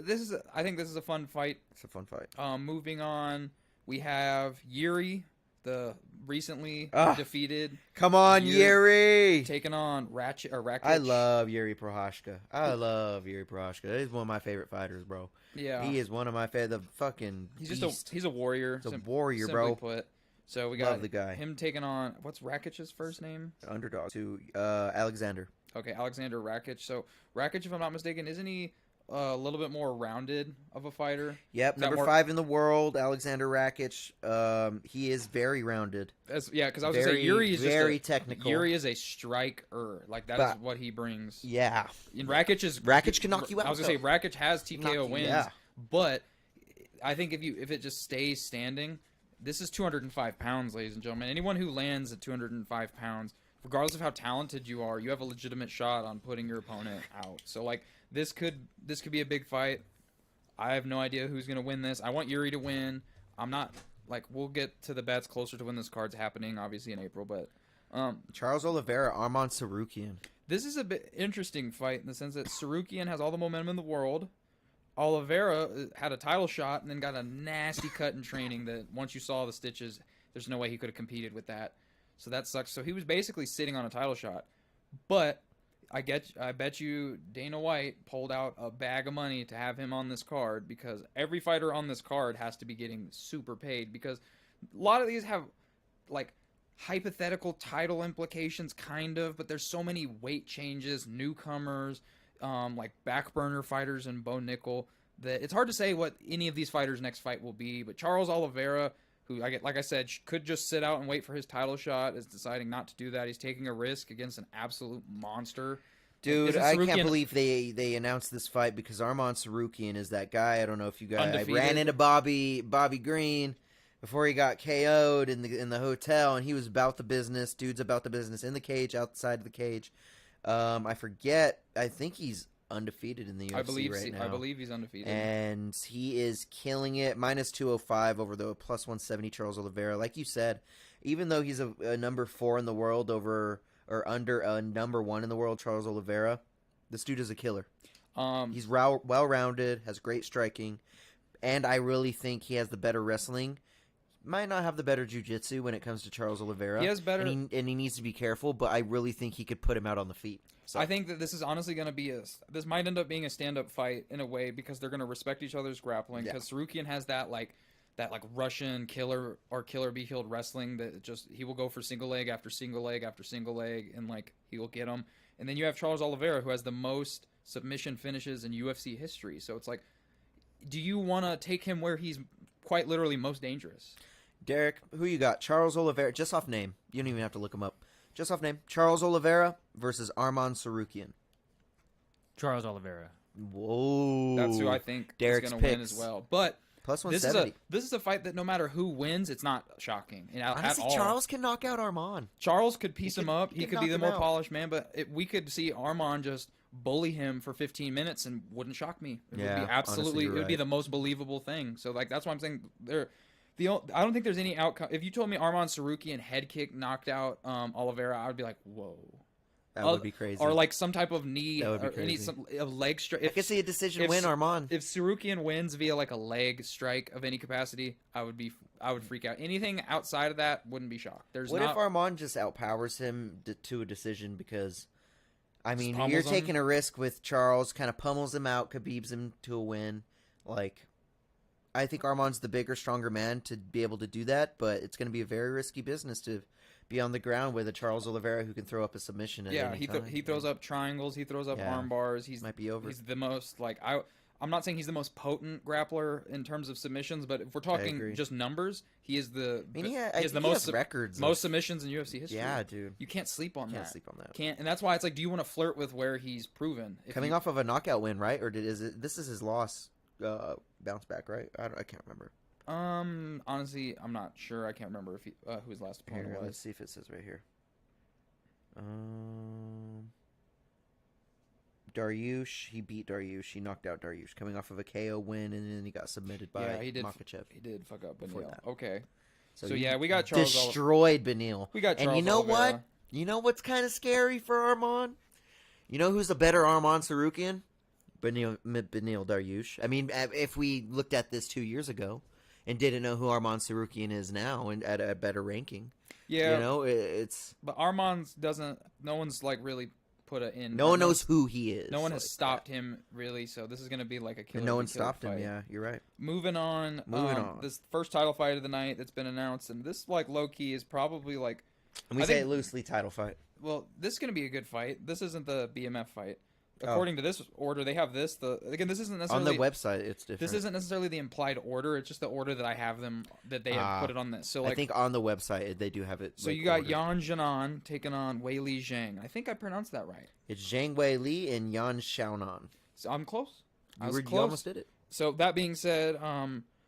I think this is a fun fight. it's a fun fight. Moving on, we have Yuri, the recently defeated. Come on, Yuri! Taking on Rakic. I love Yuri Prohashka. He's one of my favorite fighters, bro. Yeah, He is one of my favorite. The fucking he's beast. he's a warrior. He's a warrior, simply bro. Put. So we got Love the guy. him taking on what's Rakic's first name? Underdog to Alexander. Okay, Alexander Rakic. So Rakic, if I'm not mistaken, isn't he a little bit more rounded of a fighter? Yep, Is that number more- 5 in the world, Alexander Rakic. He is very rounded. Yeah, because I was gonna say Yuri is very just a, technical. Yuri is a striker. Like that is what he brings. Yeah, And Rakic can knock you out. I was gonna say though. Rakic has TKO wins, yeah. but I think if it just stays standing, this is 205 pounds, ladies and gentlemen. Anyone who lands at 205 pounds, regardless of how talented you are, you have a legitimate shot on putting your opponent out. So like this could be a big fight. I have no idea who's gonna win this. I want Yuri to win. I'm not like we'll get to the bets closer to when this card's happening, obviously in April, but Charles Oliveira, Arman Sarukian. this is a bit interesting fight in the sense that Sarukian has all the momentum in the world. Oliveira had a title shot and then got a nasty cut in training that once you saw the stitches, there's no way he could have competed with that. So that sucks. So he was basically sitting on a title shot. But I bet you Dana White pulled out a bag of money to have him on this card because every fighter on this card has to be getting super paid because a lot of these have like hypothetical title implications kind of, but there's so many weight changes, newcomers, like back burner fighters and Bo Nickel that it's hard to say what any of these fighters' next fight will be. But Charles Oliveira, who like I said, could just sit out and wait for his title shot, is deciding not to do that. He's taking a risk against an absolute monster Dude, Isn't I can't Sarukian believe they announced this fight because Arman Sarukian is that guy. I don't know if you guys. I Undefeated. ran into Bobby Green before he got KO'd in the hotel, and he was about the business. Dude's about the business in the cage, outside of the cage. I forget. I think he's undefeated in the UFC right now. I believe he's undefeated. And he is killing it. Minus 205 over the plus 170 Charles Oliveira. Like you said, even though he's a number 4 in the world over or under a number 1 in the world, Charles Oliveira, this dude is a killer. He's well-rounded, has great striking, and I really think he has the better wrestling. Might not have the better jiu-jitsu when it comes to Charles Oliveira. He has better, and he needs to be careful, but I really think he could put him out on the feet. So. I think that this is honestly going to be this might end up being a stand-up fight in a way because they're going to respect each other's grappling. Because Sarukian has that Russian killer or killer be killed wrestling that just he will go for single leg after single leg after single leg and like he will get them. And then you have Charles Oliveira who has the most submission finishes in UFC history. So it's like, do you want to take him where he's quite literally most dangerous? Deryk, who you got? Charles Oliveira, just off name. You don't even have to look him up. Just off name. Charles Oliveira versus Arman Sarukian. Charles Oliveira. Whoa. That's who I think Deryk's is going to win picks. as well. But Plus this 170. is a fight that no matter who wins, it's not shocking Honestly, at all. Charles can knock out Arman. Charles could piece him up. He could knock be the him more out. polished man, but we could see Arman just bully him for 15 minutes and wouldn't shock me. It would Yeah, be absolutely, honestly, you're it would be right. the most believable thing. So like that's why I'm saying I don't think there's any outcome. If you told me Arman Sarukian head kick knocked out Oliveira, I would be like, whoa. That would be crazy. Or like some type of knee That would be or any crazy. a leg strike. I could see a decision win, Arman. If Sarukian wins via like a leg strike of any capacity, I would freak out. Anything outside of that wouldn't be shocked. What if Arman just outpowers him to a decision? Because, I mean, pummels you're him? taking a risk with Charles, kind of pummels him out, Khabib's him to a win. Like, I think Arman's the bigger, stronger man to be able to do that, but it's going to be a very risky business to be on the ground with a Charles Oliveira who can throw up a submission at any time. he throws up triangles, he throws up arm bars. Might be over. He's the most like I'm not saying he's the most potent grappler in terms of submissions, but if we're talking agree. just numbers, he is the I mean, he I has the think he most has records. most submissions in UFC history. Yeah, dude. You can't sleep on Can't that. sleep on that. And that's why it's like, do you want to flirt with where he's proven? Coming off of a knockout win, right? Or this is his loss bounce back, right? I can't remember. Honestly, I'm not sure. I can't remember if who his last opponent Here, was. let's see if it says right here. Dariush, he beat Dariush. He knocked out Dariush, coming off of a KO win, and then he got submitted by Makhachev. He did fuck up Before Benil. that. Okay. So he yeah, we got Charles. destroyed Benil. We got Charles and you know Oliveira. what? You know what's kind of scary for Arman? You know who's a better Arman Sarukian? Benil Dariush. I mean, if we looked at this 2 years ago and didn't know who Arman Sarukian is now and at a better ranking, Yeah, you know, it's but Arman's doesn't. No one's like really put it in. no one knows who he is. No one has like stopped him really. So this is gonna be like a killer. And no one be killer stopped him. fight. Yeah, you're right. Moving on. This first title fight of the night that's been announced, and this like low key is probably like. And we I say think- it loosely, title fight. Well, this is gonna be a good fight. This isn't the BMF fight. According to this order, they have this. Again, this isn't On necessarily the website, it's different. This isn't necessarily the implied order. It's just the order that I have them that they have put it on this. So like, I think on the website they do have it. so you got Yan Jinan taking on Wei Li Zhang. I think I pronounced that right. It's Zhang Wei Li and Yan Xiaonan. So I'm close. You almost did it. So that being said,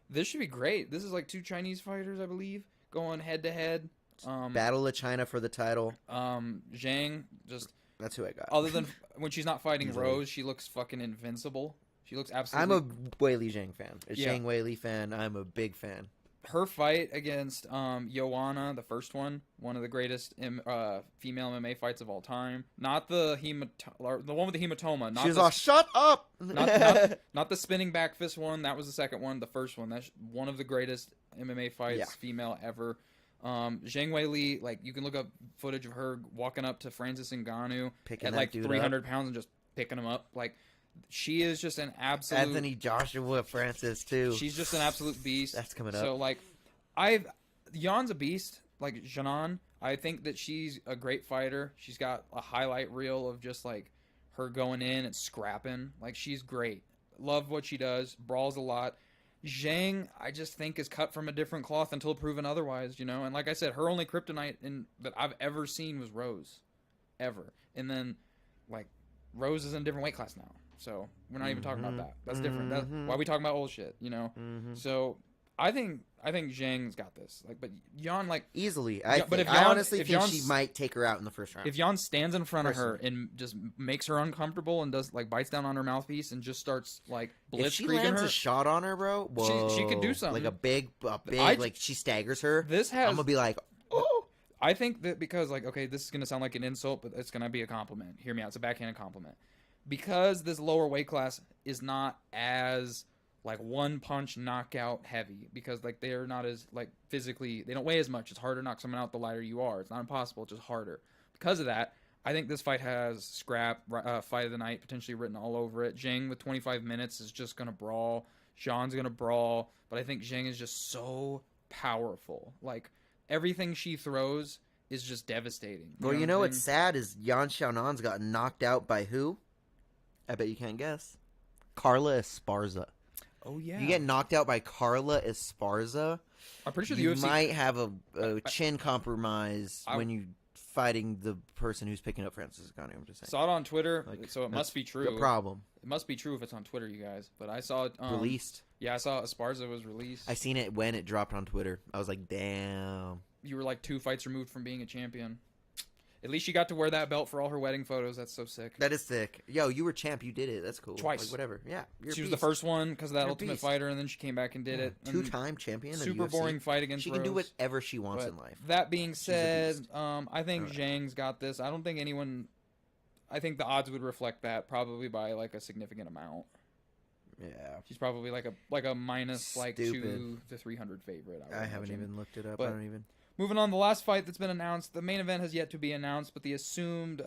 this should be great. This is like two Chinese fighters, I believe, going head to head. Battle of China for the title. Zhang just That's who I got. other than when she's not fighting Easily. Rose, she looks fucking invincible. She looks absolutely. I'm a Wei Li Zhang fan. A Yeah. Zhang Wei Li fan. I'm a big fan. Her fight against Joanna, the first one of the greatest female MMA fights of all time. Not the the one with the hematoma. Not She was the, all, shut up! not the spinning back fist one. That was the second one. The first one. That's one of the greatest MMA fights, Yeah. female ever. Zhang Wei Li, like you can look up footage of her walking up to Francis Ngannou Picking at that like dude 300 pounds and just picking him up. Like she is just an absolute. Anthony Joshua Francis, too. She's just an absolute beast. That's coming up. So like, Jan's a beast. Like Janan, I think that she's a great fighter. She's got a highlight reel of just like her going in and scrapping. Like she's great. Love what she does. Brawls a lot. Zhang, I just think is cut from a different cloth until proven otherwise. You know, and like I said, her only kryptonite that I've ever seen was Rose, ever. And then like Rose is in a different weight class now, so we're not even talking about that. That's different. That's why we talking about old shit, you know. So I think Zhang's got this. Like, but Yan, like, easily. but if I Yan- honestly if think Yan's- she might take her out in the first round. if Yan stands in front of her and just makes her uncomfortable and does like bites down on her mouthpiece and just starts like if she blitzkrieging lands her, a shot on her, bro, she could do something. like a big, I- like she staggers her. this I'm has. gonna be like, oh, I think that because like, okay, this is gonna sound like an insult, but it's gonna be a compliment. Hear me out. It's a backhanded compliment. Because this lower weight class is not as like one punch knockout heavy, because like they're not as like physically, they don't weigh as much. It's harder to knock someone out the lighter you are. It's not impossible, it's just harder. Because of that, I think this fight has scrap, fight of the night potentially written all over it. Zhang with 25 minutes is just gonna brawl. Jean's gonna brawl, but I think Zhang is just so powerful. Like everything she throws is just devastating. well, you what know I'm what's saying? sad is Yan Xiaonan's got knocked out by who? I bet you can't guess. Carla Esparza. Oh yeah, You get knocked out by Carla Esparza, I'm pretty sure the you UFC might have a chin compromise I- when you fighting the person who's picking up Francis Ngannou. I'm just saying. saw it on Twitter, Like, so it must be true. The problem. It must be true if it's on Twitter, you guys. But I saw it Released. Yeah, I saw Esparza was released. I seen it when it dropped on Twitter. I was like, damn. You were like 2 fights removed from being a champion. At least she got to wear that belt for all her wedding photos. That's so sick. That is sick. Yo, you were champ. You did it. That's cool. Twice. Like, whatever. Yeah. You're a She was the beast. first one because of that You're a Ultimate beast. Fighter, and then she came back and did it. And Two-time champion. of super UFC. boring fight against She can do Rose. whatever she wants But in life. that being a said, beast. I think Alright. Zhang's got this. I don't think anyone. I think the odds would reflect that probably by like a significant amount. Yeah. She's probably like a minus like Stupid. 2 to 300 favorite. I would haven't imagine. even looked it up. But- I don't even. Moving on, the last fight that's been announced. The main event has yet to be announced, but the assumed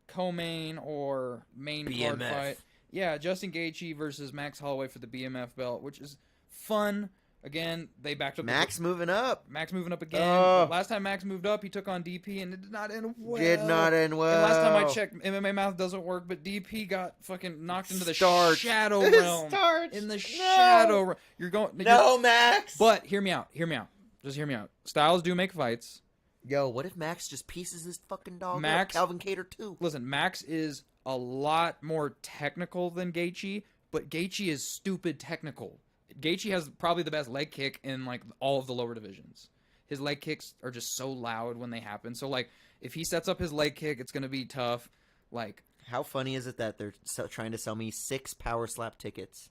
co-main or main card BMF. fight. Yeah, Justin Gaethje versus Max Holloway for the BMF belt, which is fun. Again, they backed up Max moving up. Max moving up again. Oh. Last time Max moved up, he took on DP, and it did not end well. Did not end well. And last time I checked, MMA math doesn't work, but DP got fucking knocked into the Starch. shadow realm. Starch. In the No. shadow realm. You're going... No, Max. But hear me out. Hear me out. Just hear me out. Styles do make fights. Yo, what if Max just pieces this fucking dog Max- up? Calvin Cater too. Listen, Max is a lot more technical than Gaethje, but Gaethje is stupid technical. Gaethje has probably the best leg kick in like all of the lower divisions. His leg kicks are just so loud when they happen. So like if he sets up his leg kick, it's gonna be tough. Like How funny is it that they're trying to sell me 6 Power Slap tickets?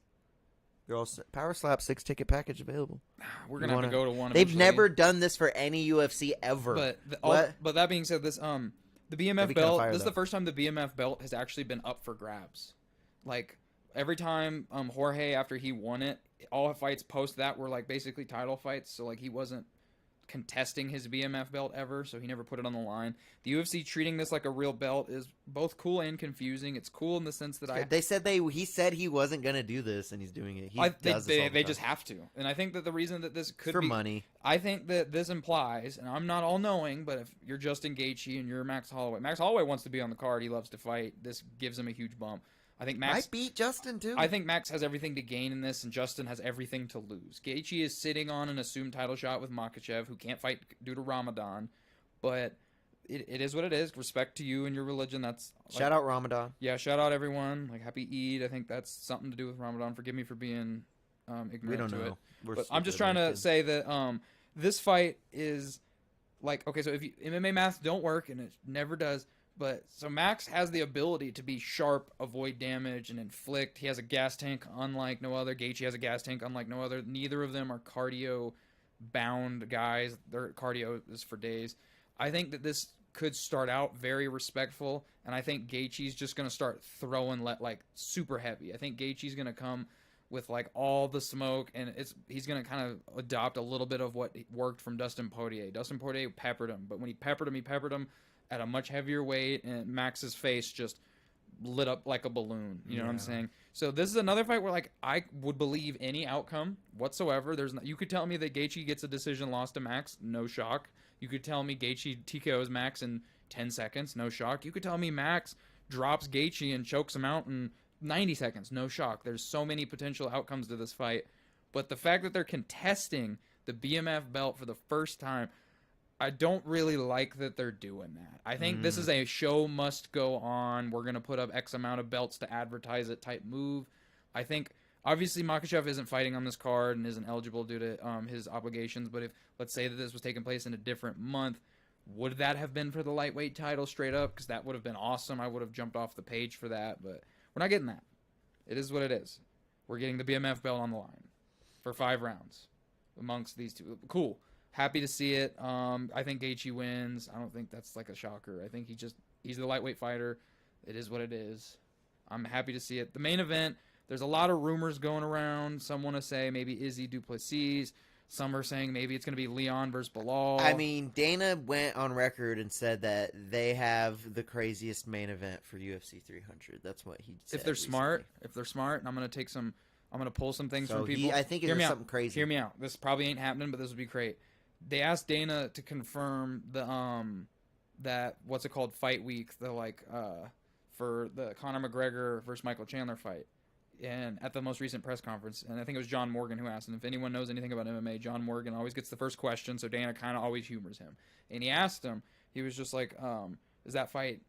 They're all Power Slap 6-ticket package available. we're You gonna have wanna- to go to one. They've eventually. never done this for any UFC ever. But What? but that being said, this the That'd BMF be kinda belt. fire, This is though. the first time the BMF belt has actually been up for grabs. Like every time Jorge after he won it, all fights post that were like basically title fights. So like he wasn't contesting his BMF belt ever, so he never put it on the line. The UFC treating this like a real belt is both cool and confusing. It's cool in the sense that they said he said he wasn't gonna do this, and he's doing it. He they does this all the they time. just have to. And I think that the reason that this could for be money. I think that this implies, and I'm not all knowing, but if you're Justin Gaethje and you're Max Holloway wants to be on the card. He loves to fight. This gives him a huge bump. I think Max Might beat Justin too. I think Max has everything to gain in this, and Justin has everything to lose. Gaethje is sitting on an assumed title shot with Makhachev, who can't fight due to Ramadan, but it is what it is. Respect to you and your religion. That's like, Shout out Ramadan. yeah, shout out everyone. Like happy Eid. I think that's something to do with Ramadan. Forgive me for being ignorant We don't to know. it. We're But I'm stupid just trying to Americans. say that this fight is like, okay, so if MMA math don't work, and it never does, but so Max has the ability to be sharp, avoid damage, and inflict. He has a gas tank unlike no other. Gaethje has a gas tank unlike no other. Neither of them are cardio bound guys. Their cardio is for days. I think that this could start out very respectful, and I think Gaethje's just going to start throwing like super heavy. I think Gaethje's going to come with like all the smoke, and he's going to kind of adopt a little bit of what worked from Dustin Poirier. Dustin Poirier peppered him, but when he peppered him at a much heavier weight, and Max's face just lit up like a balloon. You know what I'm saying? So this is another fight where like I would believe any outcome whatsoever. You could tell me that Gaethje gets a decision loss to Max, no shock. You could tell me Gaethje TKOs Max in 10 seconds, no shock. You could tell me Max drops Gaethje and chokes him out in 90 seconds, no shock. There's so many potential outcomes to this fight. But the fact that they're contesting the BMF belt for the first time, I don't really like that they're doing that. I think this is a show must go on. We're going to put up X amount of belts to advertise it type move. I think, obviously, Makhachev isn't fighting on this card and isn't eligible due to his obligations. But if, let's say that this was taking place in a different month, would that have been for the lightweight title straight up? Because that would have been awesome. I would have jumped off the page for that. But we're not getting that. It is what it is. We're getting the BMF belt on the line for 5 rounds amongst these two. Cool. Happy to see it. I think Gaethje wins. I don't think that's like a shocker. I think he's the lightweight fighter. It is what it is. I'm happy to see it. The main event, there's a lot of rumors going around. Some want to say maybe Izzy Duplessis. Some are saying maybe it's going to be Leon versus Bilal. I mean, Dana went on record and said that they have the craziest main event for UFC 300. That's what he said. If they're recently. smart, and I'm going to pull some things So from people. I think Hear it's me out. something crazy. Hear me out. This probably ain't happening, but this would be great. They asked Dana to confirm the that what's it called, fight week, for the Conor McGregor versus Michael Chandler fight, and at the most recent press conference, and I think it was John Morgan who asked. And if anyone knows anything about MMA, John Morgan always gets the first question, so Dana kind of always humors him. And he asked him, he was just like, "Is that fight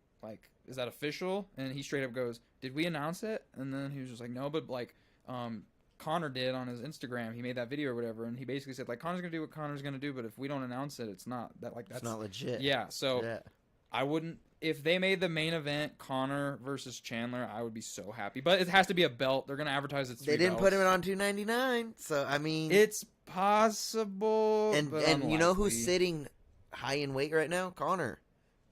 is that official?" And he straight up goes, "Did we announce it?" And then he was just like, "No, but Connor did on his Instagram. He made that video or whatever, and he basically said Connor's gonna do what Connor's gonna do, but if we don't announce it, it's not that that's It's not legit. Yeah, so Yeah. I wouldn't if they made the main event Connor versus Chandler. I would be so happy, but it has to be a belt. They're gonna advertise it's 3 They didn't put belts. him on 299, so I mean, It's possible, and but you know who's unlikely. sitting high in weight right now? Connor.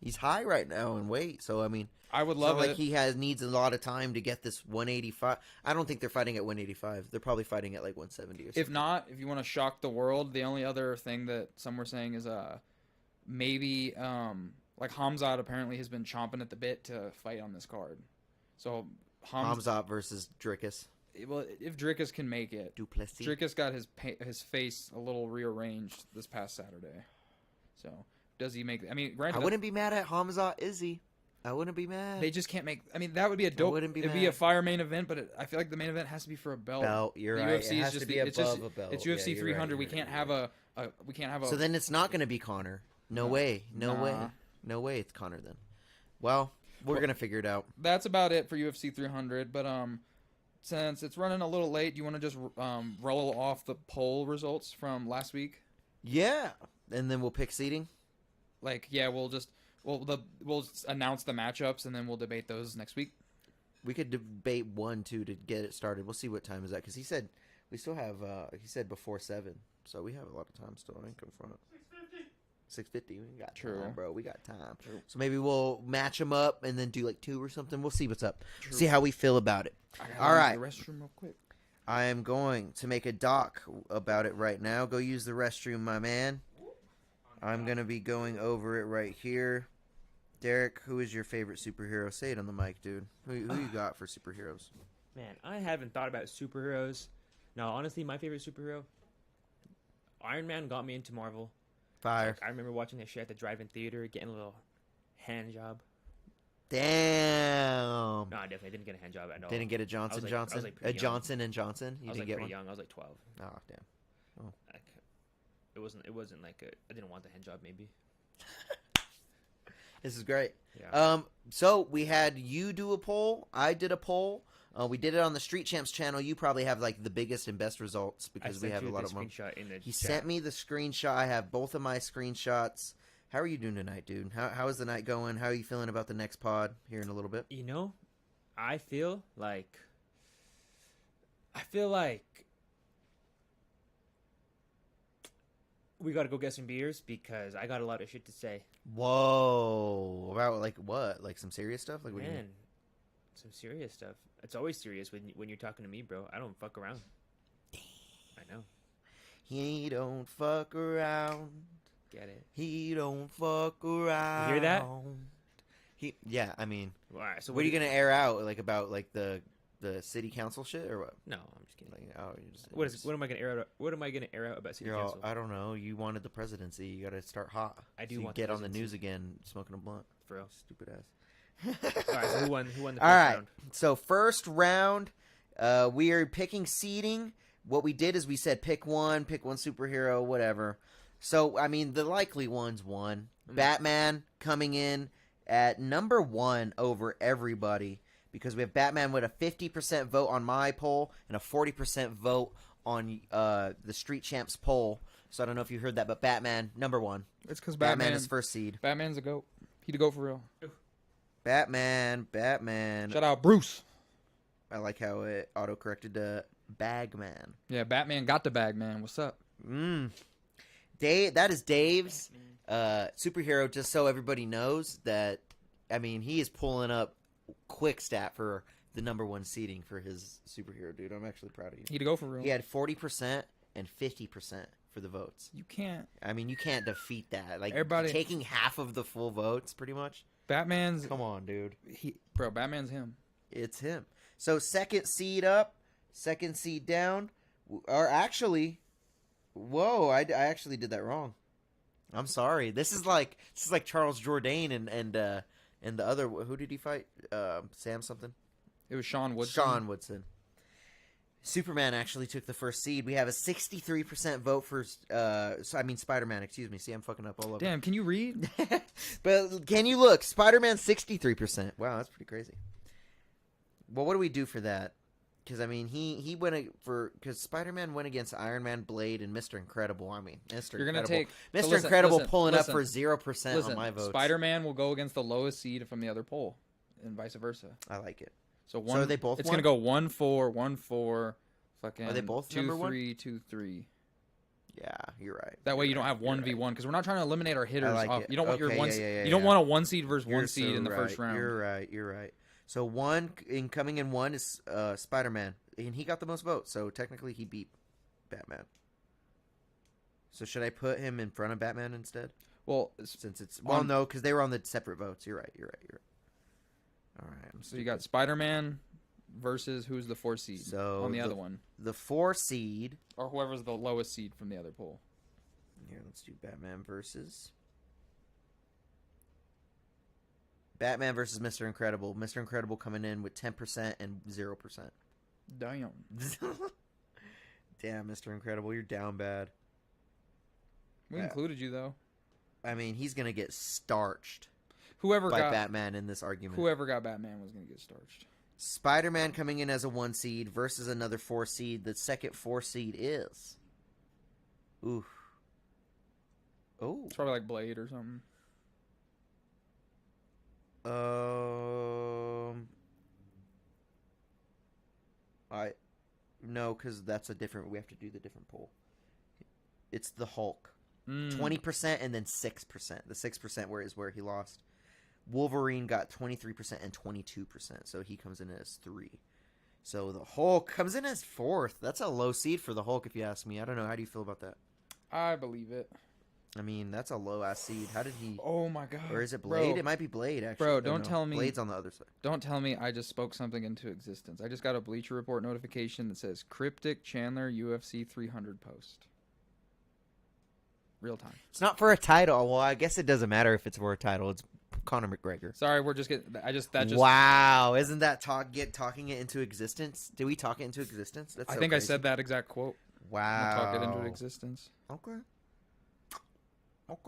He's high right now in weight, so I mean, I would it's love not it. like he needs a lot of time to get this 185. I don't think they're fighting at 185. They're probably fighting at like 170 or something. If not, if you want to shock the world, the only other thing that some were saying is maybe Hamzat apparently has been chomping at the bit to fight on this card. So Hamzat versus Drickus. well, if Drickus can make it, Duplessis. Drickus got his face a little rearranged this past Saturday. So does he make? I mean, I granted, wouldn't be mad at Hamzat Izzy. I wouldn't be mad. they just can't make. I mean, that would be a dope. wouldn't be It'd be a mad. fire main event, but I feel like the main event has to be for a belt. Belt, you're The right. UFC It is has just to be it's above just, a belt. It's Yeah, UFC you're right, 300. you're We right, can't you're have right. we can't have a. So then it's not going to be Connor. No way. No way. Nah. No way it's Connor then. Well, we're going to figure it out. That's about it for UFC 300. But since it's running a little late, do you want to just roll off the poll results from last week? Yeah. And then we'll pick seating. Yeah, we'll announce the matchups and then we'll debate those next week. We could debate 1, 2 to get it started. We'll see what time is that. Because he said we still have, he said before 7. So we have a lot of time still. I ain't confront. 650. We got True. time, bro. We got time. True. So maybe we'll match them up and then do like 2 or something. We'll see what's up. True. See how we feel about it. I gotta All use right. the restroom real quick. I am going to make a doc about it right now. Go use the restroom, my man. I'm going to be going over it right here. Deryk, who is your favorite superhero? Say it on the mic, dude. Who you got for superheroes? Man, I haven't thought about superheroes. No, honestly, my favorite superhero, Iron Man, got me into Marvel. Fire. Like, I remember watching that shit at the drive-in theater, getting a little hand job. Damn. No, I definitely didn't get a hand job at all. Didn't get a Johnson I was Johnson? like A pretty young. Johnson and Johnson? You I was didn't like get pretty one? young. I was like 12. Oh, damn. Like, it wasn't like I didn't want the hand job. Maybe. This is great. Yeah. So we had you do a poll. I did a poll. We did it on the Street Champs channel. You probably have like the biggest and best results because we have a lot of them. screenshot in the He chat. sent me the screenshot. I have both of my screenshots. How are you doing tonight, dude? How is the night going? How are you feeling about the next pod here in a little bit? You know, I feel like we gotta go get some beers because I got a lot of shit to say. Whoa. About like what? Like some serious stuff? Like what do you Man, mean? some serious stuff. It's always serious when you're talking to me, bro. I don't fuck around. I know. He don't fuck around. Get it? He don't fuck around. You hear that? Yeah, I mean, All right. So what are you gonna air out like about like the city council shit or what? No, I'm just kidding. Like, oh, you just, What am I gonna air out? What am I gonna air out about city You're all, council? I don't know. You wanted the presidency. You got to start hot. I do so you want get the on the presidency. news again, smoking a blunt. For real. Stupid ass. All right. So who won? Who won the first All right. round? So first round, we are picking seeding. What we did is we said pick one superhero, whatever. So, I mean, the likely one's one. Mm. Batman coming in at number 1 over everybody because we have Batman with a 50% vote on my poll and a 40% vote on the Street Champs poll. So I don't know if you heard that, but Batman, number 1. It's because Batman is first seed. Batman's a goat. He the goat for real. Batman. Shout out Bruce. I like how it auto-corrected to Bagman. Yeah, Batman got the bag, man. What's up? Dave, that is Dave's superhero, just so everybody knows that, I mean, he is pulling up quick stat for the number 1 seeding for his superhero, dude. I'm actually proud of you. He to go for real. He had 40% and 50% for the votes. You can't. I mean, you can't defeat that. Like, Everybody- taking half of the full votes, pretty much. Batman's. Come on, dude. Bro, Batman's him. It's him. So, second seed up, second seed down. Or actually, whoa, I actually did that wrong. I'm sorry. This is like Charles Jourdain and the other, who did he fight? Sam something? It was Sean Woodson. Sean Woodson. Superman actually took the first seed. We have a 63% vote for, Spider-Man, excuse me. See, I'm fucking up all over. Damn, can you read? But can you look? Spider-Man, 63%. Wow, that's pretty crazy. Well, what do we do for that? Because, I mean, he went because Spider-Man went against Iron Man, Blade, and Mr. Incredible. I mean, Mr. You're Incredible. gonna take Mr. Incredible pulling up for 0% on my votes. Spider-Man will go against the lowest seed from the other poll, and vice versa. I like it. So one. So are they both It's one? gonna go 1-4, 1-4. Fucking. Are they both 2-3, number 1? 2-3. Yeah, you're right. That way You're you don't right. have 1v1 because we're not trying to eliminate our hitters. like off. it. You don't want your Okay, one. yeah, You don't yeah. want a 1 seed versus You're 1 seed so in the first right. round. You're right. So coming in 1 is Spider-Man, and he got the most votes. So technically, he beat Batman. So should I put him in front of Batman instead? Well, Since it's no, because they were on the separate votes. You're right. All right. so you got Spider-Man versus who's the 4 seed So on the other one, the 4 seed. or whoever's the lowest seed from the other poll. Here, let's do Batman versus Mr. Incredible. Mr. Incredible coming in with 10% and 0%. Damn. Damn, Mr. Incredible, you're down bad. We Yeah. included you though. I mean, he's gonna get starched Whoever by got Batman in this argument. Whoever got Batman was gonna get starched. Spider-Man coming in as a 1 seed versus another 4 seed. The second 4 seed is. Ooh. Oh. It's probably like Blade or something. No, because that's a different. We have to do the different poll. It's the Hulk. Mm. 20% and then 6%. The 6% is where he lost. Wolverine got 23% and 22%, so he comes in as 3. So the Hulk comes in as 4th. That's a low seed for the Hulk, if you ask me. I don't know. How do you feel about that? I believe it. I mean, that's a low ass seed. How did he? Oh my god. Or is it Blade? Bro, It might be Blade, actually. Bro, Oh, don't no. tell me- Blade's on the other side. Don't tell me I just spoke something into existence. I just got a Bleacher Report notification that says Cryptic Chandler UFC 300 post. Real time. It's not for a title. Well, I guess it doesn't matter if it's for a title. It's Conor McGregor. Sorry, we're just getting. Wow, isn't that talking it into existence? Did we talk it into existence? That's I so think crazy. I said that exact quote. Wow. Talk it into existence. Okay. All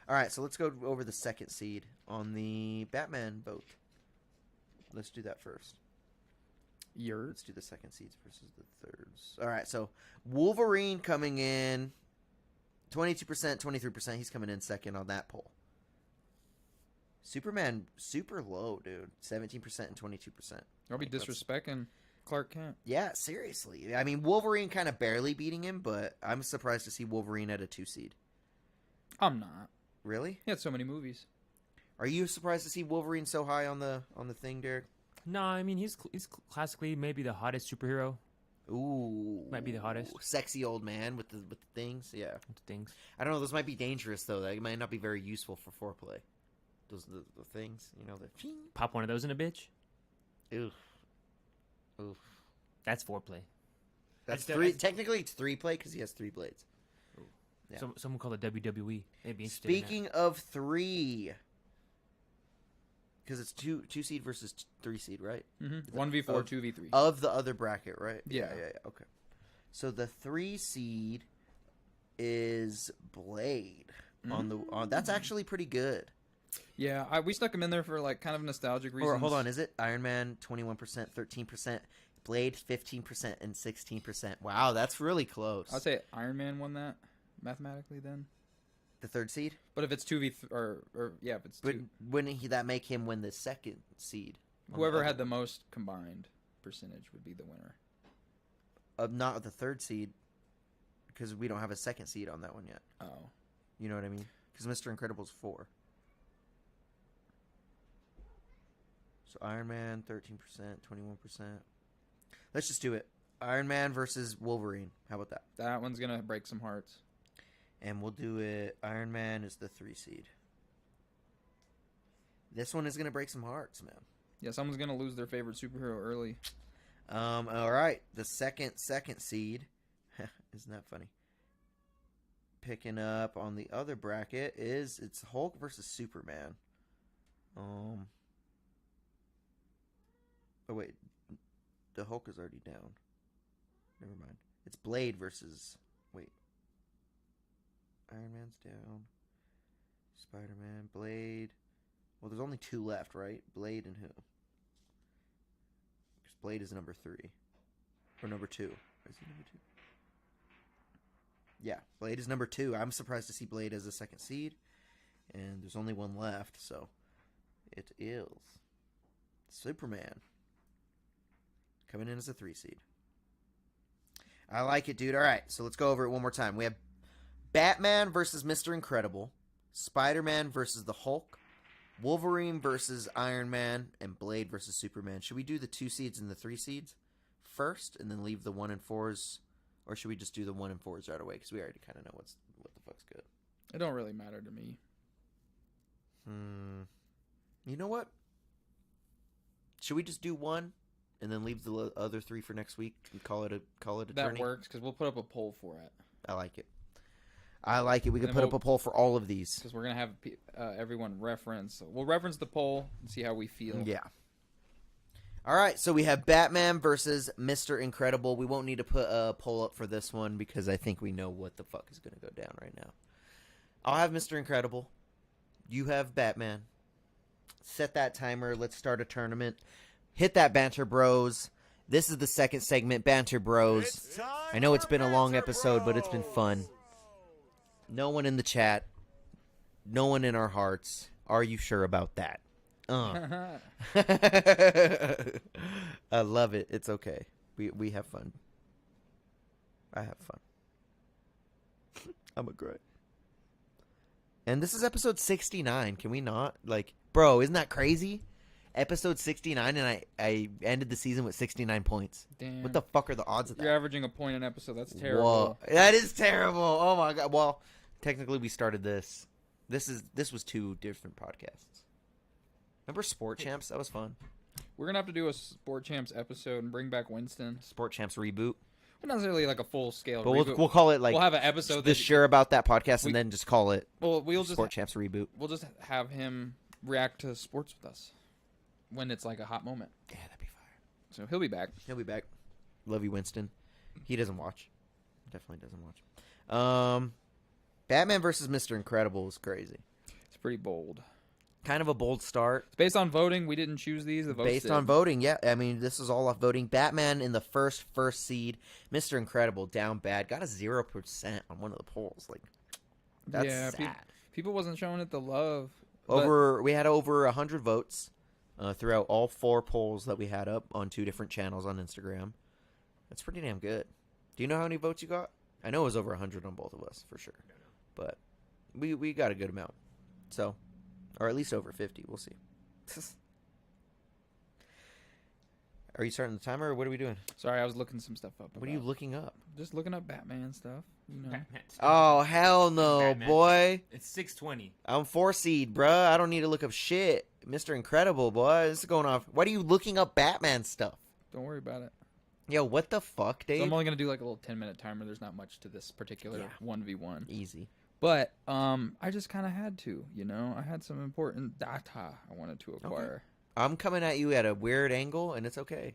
right, so let's go over the second seed on the Batman vote. Let's do that first. Let's do the second seeds versus the thirds. All right, so Wolverine coming in 22%, 23%. He's coming in second on that poll. Superman, super low, dude. 17% and 22%. Don't be disrespecting Clark Kent. Yeah, seriously. I mean, Wolverine kind of barely beating him, but I'm surprised to see Wolverine at a 2 seed. I'm not. Really? He had so many movies. Are you surprised to see Wolverine so high on the thing, Deryk? No, I mean he's classically maybe the hottest superhero. Ooh, Might be the hottest. Sexy old man with the things. Yeah, With things. I don't know. Those might be dangerous though. That might not be very useful for foreplay. Those the things, you know. The Pop one of those in a bitch. oof, oof. That's foreplay. That's I- 3. Technically, it's 3 play because he has 3 blades. Yeah. Someone call it WWE. They'd be interested in that. Speaking of 3, because it's 2 seed versus 3 seed, right? 1v4, Of- 2v3. Of the other bracket, right? Yeah. Okay. So the 3 seed is Blade. That's actually pretty good. Yeah, we stuck him in there for like kind of nostalgic reasons. Or hold on, is it Iron Man 21%, 13%, Blade 15%, and 16%? Wow, that's really close. I'd say Iron Man won that mathematically then. The third seed? But if it's 2v or yeah, if it's But two, wouldn't that make him win the second seed? whoever had the most combined percentage would be the winner. Not the third seed, because we don't have a second seed on that one yet. Oh, You know what I mean? Because Mr. Incredible's 4. So Iron Man 13%, 21%. Let's just do it. Iron Man versus Wolverine. How about that? that one's gonna break some hearts. And we'll do it. Iron Man is the 3 seed. This one is gonna break some hearts, man. Yeah, someone's gonna lose their favorite superhero early. All right. The second seed. Isn't that funny? Picking up on the other bracket it's Hulk versus Superman. Oh wait, the Hulk is already down. Never mind. It's Blade versus Iron Man's down. Spider-Man, Blade. Well, there's only 2 left, right? Blade and who? Because Blade is number 3 or number 2. Is he number 2? Yeah, Blade is number 2. I'm surprised to see Blade as a second seed. And there's only 1 left, so it is Superman. Coming in as a 3 seed. I like it, dude. All right, so let's go over it one more time. We have Batman versus Mr. Incredible. Spider-Man versus the Hulk. Wolverine versus Iron Man. And Blade versus Superman. Should we do the 2 seeds and the 3 seeds first and then leave the 1 and 4s? Or should we just do the 1 and 4s right away? Because we already kind of know what the fuck's good. It don't really matter to me. You know what? Should we just do 1 and then leave the other 3 for next week and call it a That tourney? works because we'll put up a poll for it. I like it. We can And put up a poll for all of these. Because we're gonna have everyone reference. We'll reference the poll and see how we feel. Yeah. All right, so we have Batman versus Mr. Incredible. We won't need to put a poll up for this one because I think we know what the fuck is going to go down right now. I'll have Mr. Incredible. You have Batman. Set that timer. Let's start a tournament. Hit that banter, bros. This is the second segment, Banter Bros. I know it's been a long episode, but it's been fun. No one in the chat. No one in our hearts. Are you sure about that? I love it. It's okay. We have fun. I have fun. I'm a great. And this is episode 69. Can we not? Like, bro, isn't that crazy? Episode 69, and I ended the season with 69 points. Damn. What the fuck are the odds of that? You're averaging a point an episode. That's terrible. Whoa. That is terrible. Oh my god. Well, technically we started this. This was 2 different podcasts. Remember Sport Champs? That was fun. We're gonna have to do a Sport Champs episode and bring back Winston. Sport Champs reboot. But not necessarily like a full scale. But reboot. we'll call it like we'll have an episode. the Sure About That podcast and then just call it We'll just Sport Champs reboot. We'll just have him react to sports with us when it's like a hot moment. Yeah, that'd be fire. So he'll be back. He'll be back. Love you, Winston. He doesn't watch. Definitely doesn't watch. Batman versus Mr. Incredible is crazy. It's pretty bold. Kind of a bold start. It's based on voting. We didn't choose these. The votes Based did. on voting, yeah. I mean, this is all off voting. Batman in the first seed. Mr. Incredible down bad. Got a 0% on one of the polls. Like, that's sad. People wasn't showing it the love. We had over 100 votes throughout all 4 polls that we had up on 2 different channels on Instagram. That's pretty damn good. Do you know how many votes you got? I know it was over 100 on both of us for sure, but we got a good amount. So, or at least over 50. We'll see. Are you starting the timer, or what are we doing? Sorry, I was looking some stuff up. What are you looking up? Just looking up Batman stuff. You know. Batman. Oh hell no, Batman. boy! It's 620. I'm 4 seed, bruh. I don't need to look up shit. Mr. Incredible, boy. This is going off. What are you looking up Batman stuff? Don't worry about it. Yo, what the fuck, Dave? So I'm only gonna do like a little 10-minute timer. There's not much to this particular 1v1. Easy. But I just kind of had to, you know. I had some important data I wanted to acquire. I'm coming at you at a weird angle, and it's okay.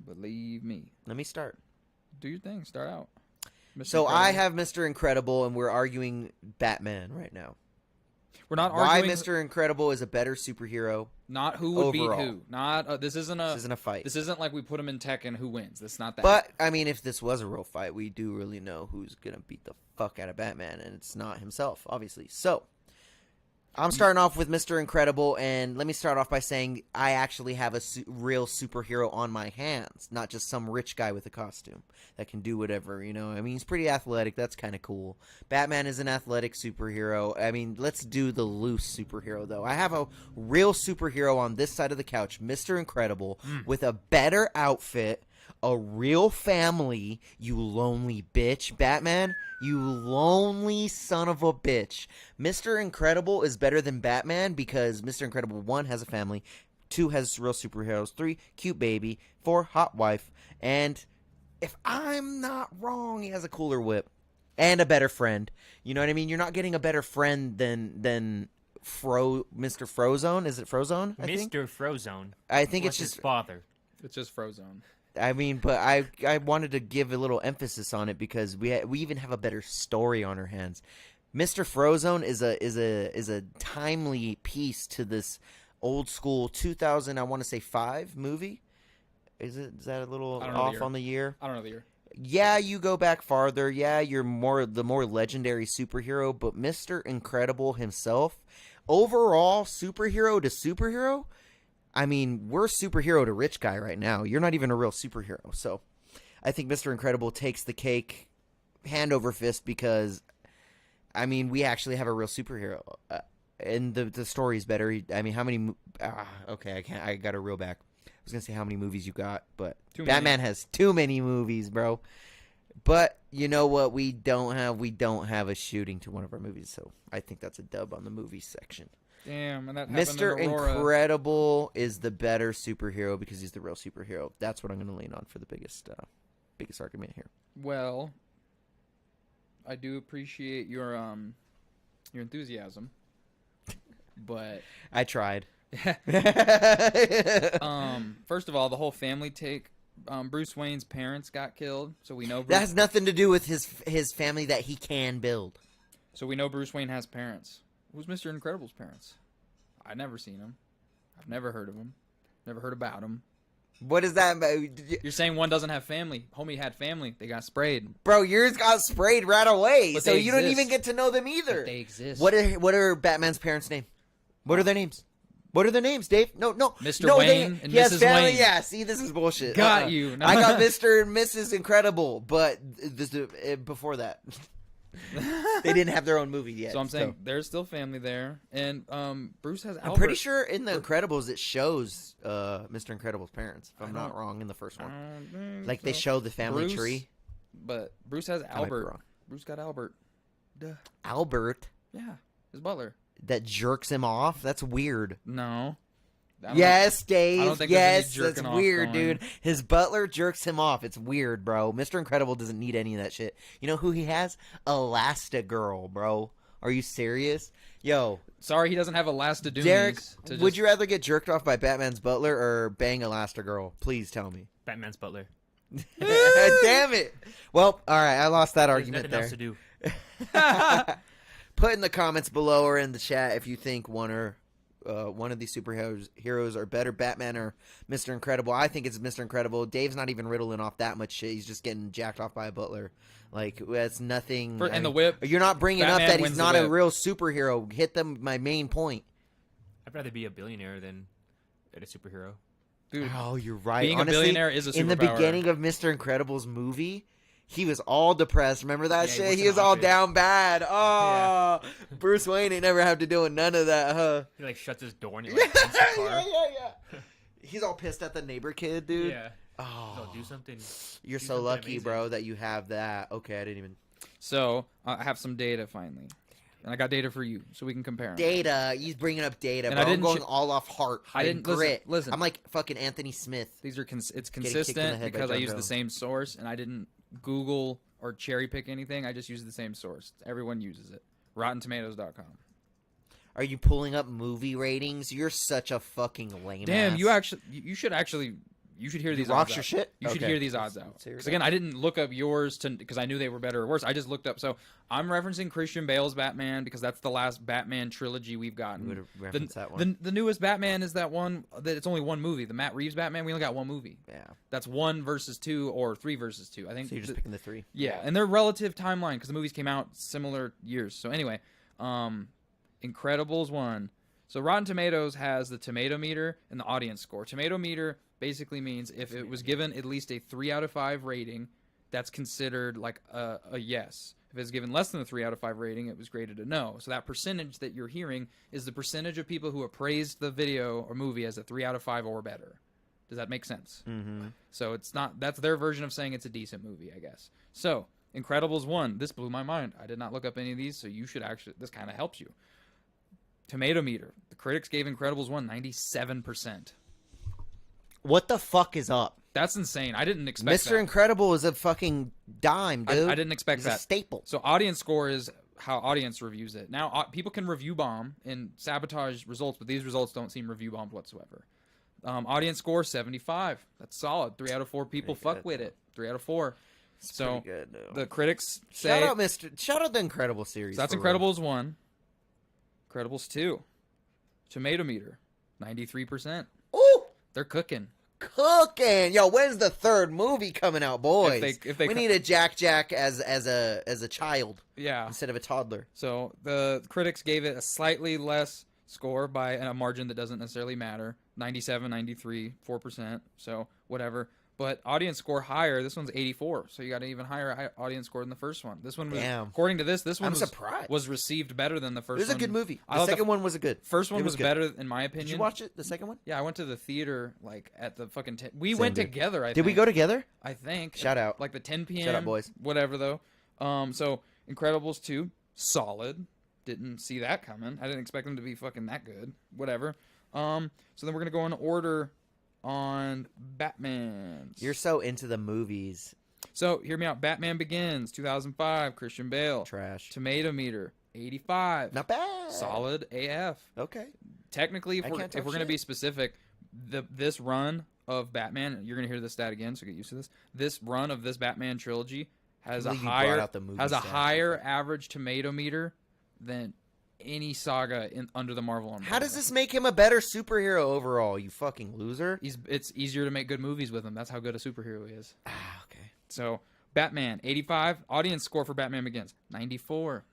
Believe me. Let me start. Do your thing. Start out. Mr. So I Incredible. have Mr. Incredible, and we're arguing Batman right now. We're not Why arguing Mr. Incredible is a better superhero. not who would beat overall. who. Not this isn't This isn't a fight. This isn't like we put him in Tekken. Who wins? That's not that. But, I mean, if this was a real fight, we do really know who's going to beat the fuck out of Batman, and it's not himself, obviously. So, I'm starting off with Mr. Incredible, and let me start off by saying I actually have a real superhero on my hands, not just some rich guy with a costume that can do whatever, you know? I mean, he's pretty athletic. That's kind of cool. Batman is an athletic superhero. I mean, let's do the loose superhero, though. I have a real superhero on this side of the couch, Mr. Incredible, with a better outfit, a real family, you lonely bitch. Batman, you lonely son of a bitch. Mr. Incredible is better than Batman because Mr. Incredible, 1, has a family, 2, has real superheroes, 3, cute baby, 4, hot wife, and if I'm not wrong, he has a cooler whip and a better friend. You know what I mean? You're not getting a better friend than Mr. Frozone. Is it Frozone? I think? Mr. Frozone. I think What's it's his just father. it's just Frozone. I mean, but I wanted to give a little emphasis on it because we even have a better story on our hands. Mr. Frozone is a timely piece to this old school 2000, I want to say 5 movie. Is that a little I don't know off the year. on the year? I don't know the year. Yeah, you go back farther. Yeah, you're the more legendary superhero, but Mr. Incredible himself, overall superhero to superhero, I mean, we're superhero to rich guy right now. You're not even a real superhero. So I think Mr. Incredible takes the cake hand over fist because, I mean, we actually have a real superhero. And the story's better. I mean, how many... okay, I got to reel back. I was going to say how many movies you got, but Too many. Batman has too many movies, bro. But you know what we don't have? We don't have a shooting to one of our movies, so I think that's a dub on the movie section. Damn, and that happened Mr. in Aurora. Incredible is the better superhero because he's the real superhero. That's what I'm going to lean on for the biggest argument here. Well, I do appreciate your enthusiasm, but I tried. first of all, the whole family take. Bruce Wayne's parents got killed, so we know. That has nothing to do with his family that he can build. So we know Bruce Wayne has parents. Who's Mr. Incredible's parents? I've never seen him. I've never heard of him. Never heard about him. What is that? You're saying one doesn't have family. Homie had family. They got sprayed. Bro, yours got sprayed right away, But so they you don't exist. even get to know them either. But they exist. What are Batman's parents' name? What are their names? What are their names, Dave? No. Mr. No, Wayne and he has Mrs. family. Wayne. Yeah, see, this is bullshit. Got you. No. I got Mr. and Mrs. Incredible, but before that, they didn't have their own movie yet. So I'm saying there's still family there, and Bruce has. I'm pretty sure in the Incredibles it shows Mr. Incredible's parents. If I'm not wrong, in the first one, like they show the family Bruce, tree. But Bruce has might be Albert. wrong. Bruce got Albert. Duh. Albert Yeah, his butler. that jerks him off. That's weird. No. I don't- Yes, Dave. I don't think there's any Yes, that's jerking off weird, going. dude. His butler jerks him off. It's weird, bro. Mr. Incredible doesn't need any of that shit. You know who he has? Elastigirl, bro. Are you serious? Yo, Sorry, he doesn't have Elastidoonies. Deryk, would you rather get jerked off by Batman's butler or bang Elastigirl? Please tell me. Batman's butler. Damn it. Well, all right. I lost that There's argument nothing there. else to do. Put in the comments below or in the chat if you think one of these superheroes are better, Batman or Mr. Incredible. I think it's Mr. Incredible. Dave's not even riddling off that much shit. He's just getting jacked off by a butler. Like, that's nothing. And the whip. You're not bringing Batman up that he's wins the not a whip. real superhero. Hit them my main point. I'd rather be a billionaire than a superhero. Dude, Oh, you're right. being Honestly, a billionaire is a superpower. in the beginning of Mr. Incredible's movie, he was all depressed. Remember that Yeah, he shit? works He in was an all office. down bad. Oh, Bruce Wayne ain't never have to do none of that, huh? He like shuts his door and he like jumps the car. yeah. He's all pissed at the neighbor kid, dude. Yeah. Oh, So do something. you're do so something lucky, amazing. bro, that you have that. Okay, I didn't even. So I have some data finally, and I got data for you, so we can compare 'em. Data. He's bringing up data, And bro. I I'm didn't going ch- all off heart. I and didn't- listen, grit. listen. I'm like fucking Anthony Smith. These are it's kicked in the consistent head by because I John use the Jones. same source, and I didn't Google or cherry pick anything. I just used the same source. Everyone uses it. RottenTomatoes.com. Are you pulling up movie ratings? You're such a fucking lame. Damn, ass. you should actually You should hear You these rocks odds your out. shit? You should Okay. hear these odds out. Let's hear it Because again, I didn't look up yours because I knew they were better or worse. I just looked up. So I'm referencing Christian Bale's Batman because that's the last Batman trilogy we've gotten. You would have referenced that one. The newest Batman is that one that it's only one movie. The Matt Reeves Batman, we only got one movie. Yeah. That's 1 versus 2 or 3 versus 2. I think So you're just picking the 3. yeah, and their relative timeline because the movies came out similar years. So anyway, Incredibles 1. So Rotten Tomatoes has the tomato meter and the audience score. Tomato meter basically means if it was given at least a 3 out of 5 rating, that's considered like a yes. If it's given less than a 3 out of 5 rating, it was graded a no. So that percentage that you're hearing is the percentage of people who appraised the video or movie as a 3 out of 5 or better. Does that make sense? Mm-hmm. So it's not, that's their version of saying it's a decent movie, I guess. So Incredibles 1, this blew my mind. I did not look up any of these, so you should actually, this kind of helps you. Tomato meter. The critics gave Incredibles 1 97%. What the fuck is up? That's insane. I didn't expect Mr. that. Incredible is a fucking dime, dude. I didn't expect He's that. a staple. So audience score is how audience reviews it. Now, people can review bomb and sabotage results, but these results don't seem review bombed whatsoever. Audience score 75. That's solid. 3 out of 4 people Pretty fuck good. with it. 3 out of 4. It's So pretty good, though. the critics say Shout out the Incredible series. so that's for real. Incredibles 1. Incredibles 2. Tomato meter 93%. Ooh, They're cooking. cooking. Yo, when's the 3rd movie coming out, boys? If they we need a Jack as a child Yeah. instead of a toddler. So the critics gave it a slightly less score by a margin that doesn't necessarily matter. 97, 93, 4%. So whatever. But audience score higher. This one's 84. So you got an even higher audience score than the first one. This one was, Damn. according to this one I'm was, surprised. was received better than the It first was one. a good movie. I The thought second one was a good. First one It was good. better in my opinion. Did you watch it? The second one? Yeah, I went to the theater like at the fucking. We Same, went dude. together. I Did we think. go together? I think. Shout out. Like the 10 p.m. Shout out, boys. Whatever though. So Incredibles 2, solid. Didn't see that coming. I didn't expect them to be fucking that good. Whatever. So then we're gonna go in order on Batman. You're so into the movies. So hear me out. Batman Begins, 2005. Christian Bale. Trash. Tomato meter 85. Not bad. Solid AF. Okay. Technically, if I we're can't if talk we're gonna shit. be specific, this run of Batman, you're gonna hear this stat again, so get used to this. This run of this Batman trilogy has a believe you brought higher out the movie has a stat. higher average tomato meter than any saga under the Marvel umbrella. How does this make him a better superhero overall, you fucking loser? It's easier to make good movies with him. That's how good a superhero he is. Ah, okay. So Batman 85, audience score for Batman Begins 94.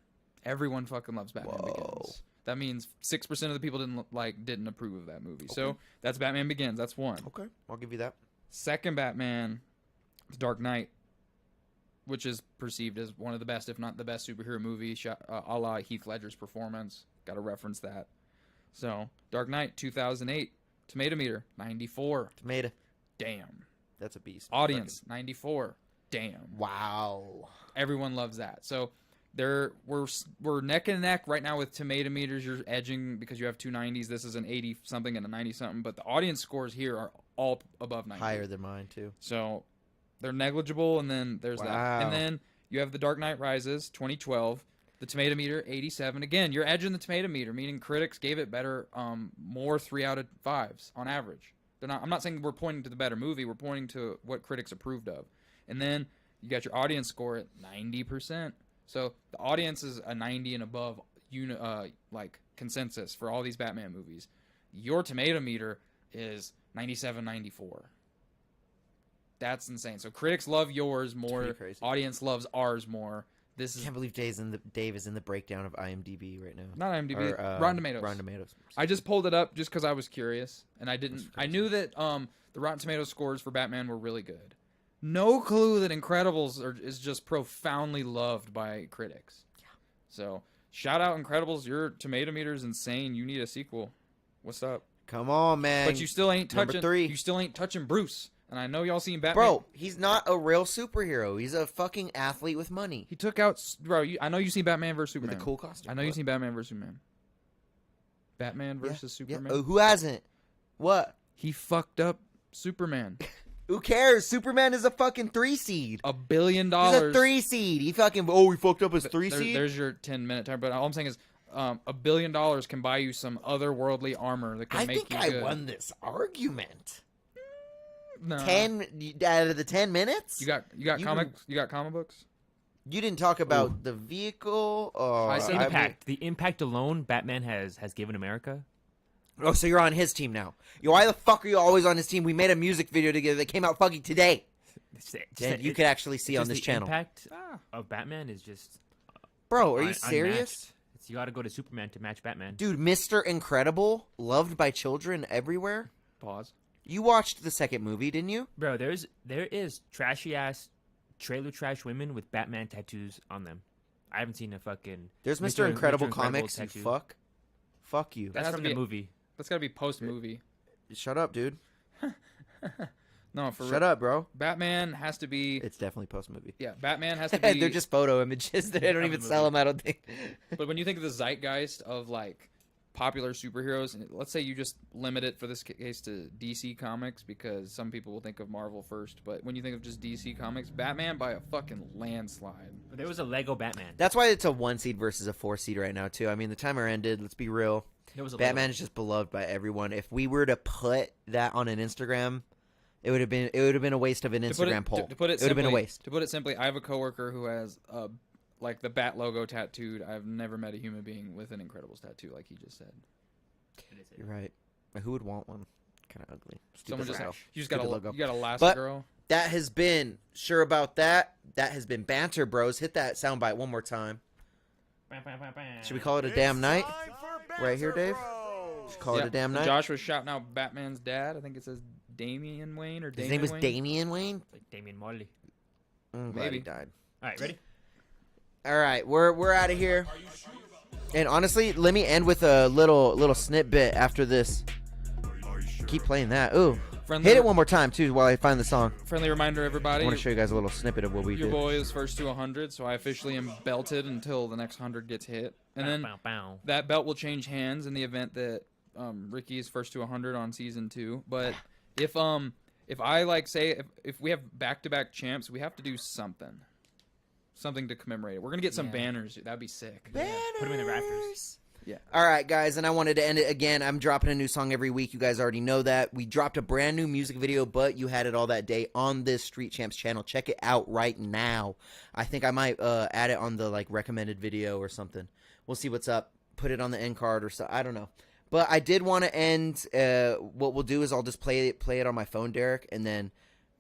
Everyone fucking loves Batman Whoa. Begins. That means 6% of the people didn't approve of that movie. So that's Batman Begins. That's one. Okay. I'll give you that. Second Batman, The Dark Knight, which is perceived as one of the best, if not the best superhero movie, a la Heath Ledger's performance. Got to reference that. So Dark Knight 2008, tomato meter 94. Tomato. Damn. That's a beast. Audience 94. Damn. Fucking- Wow. Everyone loves that. So we're neck and neck right now with tomato meters. You're edging because you have two 90s. This is an 80 something and a 90 something, but the audience scores here are all above 90. Higher than mine, too. So they're negligible, and then there's that. Wow. And then you have The Dark Knight Rises 2012. The tomato meter 87. Again, you're edging the tomato meter, meaning critics gave it better, more 3 out of 5s on average. They're not. I'm not saying we're pointing to the better movie. We're pointing to what critics approved of. And then you got your audience score at 90%. So the audience is a 90 and above like consensus for all these Batman movies. Your tomato meter is 97, 94. That's insane. So critics love yours more. pretty crazy. Audience loves ours more. This I is can't believe Dave is in the breakdown of IMDb right now. not IMDb. Or, Rotten Tomatoes. Rotten Tomatoes. I just pulled it up just because I was curious, and I didn't. That's I crazy. knew that the Rotten Tomatoes scores for Batman were really good. No clue that Incredibles is just profoundly loved by critics. Yeah. So shout out Incredibles. Your tomato meter is insane. You need a sequel. What's up? Come on, man. But you still ain't Number touching. 3. You still ain't touching Bruce. And I know y'all seen Batman. Bro, he's not a real superhero. He's a fucking athlete with money. He took out. Bro, I know you seen Batman vs With Superman. a cool costume. I know you What? seen Batman vs Superman. Batman versus Yeah. Superman. Oh, who hasn't? What? He fucked up Superman. Who cares? Superman is a fucking 3 seed. $1 billion. He's a 3 seed. He fucking he fucked up his 3 seed. There's your 10-minute time. But all I'm saying is, $1 billion can buy you some otherworldly armor that can I make think you I good. won this argument. No. 10 out of the 10 minutes? You got comics. You got comic books. You didn't talk about the vehicle. Or I said Impact. The impact alone Batman has given America. Oh, so you're on his team now. Why the fuck are you always on his team? We made a music video together that came out fucking today. And you could actually see on this channel. The impact of Batman is just. Bro, are you serious? You got to go to Superman to match Batman. Dude, Mr. Incredible, loved by children everywhere. Pause. You watched the second movie, didn't you? Bro, there is trashy ass trailer trash women with Batman tattoos on them. I haven't seen a fucking. There's Mr. Incredible comics. You fuck you. That's from the movie. That's gotta be post movie. Shut up, dude. No, for Shut up, bro. Batman has to be. It's definitely post movie. Yeah, Batman has to be. They're just photo images. They don't even sell them. I don't think. But when you think of the zeitgeist of like popular superheroes, and let's say you just limit it for this case to DC Comics, because some people will think of Marvel first. But when you think of just DC Comics, Batman by a fucking landslide. But there was a Lego Batman. That's why it's a 1 seed versus a 4 seed right now too. I mean, the timer ended. Let's be real. There was a Batman Lego. is just beloved by everyone. If we were to put that on an Instagram, it would have been a waste of an Instagram poll. To put it would have been a waste. To put it simply, I have a coworker who has like the Bat logo tattooed. I've never met a human being with an Incredibles tattoo like he just said. You're right. But who would want one? Kind of ugly. Someone Stupid just logo. you just got Stupid logo. you got a last But- girl. That has been sure about that. That has been banter, bros. Hit that soundbite one more time. Should we call it a damn night? Right here, Dave? Should call it a damn night. Josh was shouting out Batman's dad. I think it says Damian Wayne or His Damian name was Wayne. Damian Wayne. Like Damian Marley. I'm glad Maybe. he died. All right, ready? All right, we're out of here. And honestly, let me end with a little snippet after this. Keep playing that. Ooh. Friendly, Hit it one more time, too, while I find the song. friendly reminder, I everybody. want to show you guys a little snippet of what we Your did. boy is first to 100, so I officially am belted until the next 100 gets hit. And then Bow, bow, bow. that belt will change hands in the event that Ricky is first to 100 on season 2. But if I like say if we have back-to-back champs, we have to do something to commemorate it. We're gonna get some banners. That'd be sick. Put him in the rafters. Yeah. All right, guys, and I wanted to end it again. I'm dropping a new song every week. You guys already know that. We dropped a brand new music video, but you had it all that day on this Street Champs channel. Check it out right now. I think I might add it on the like recommended video or something. We'll see what's up. Put it on the end card or so. I don't know. But I did want to end. What we'll do is I'll just play it on my phone, Deryk, and then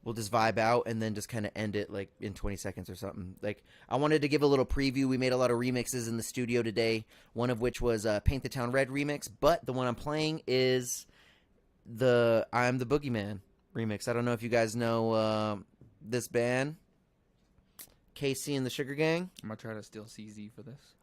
we'll just vibe out and then just kind of end it like in 20 seconds or something. Like I wanted to give a little preview. We made a lot of remixes in the studio today, one of which was Paint the Town Red remix, but the one I'm playing is the I'm the Boogeyman remix. I don't know if you guys know this band, Casey and the Sugar Gang. I'm gonna try to steal CZ for this.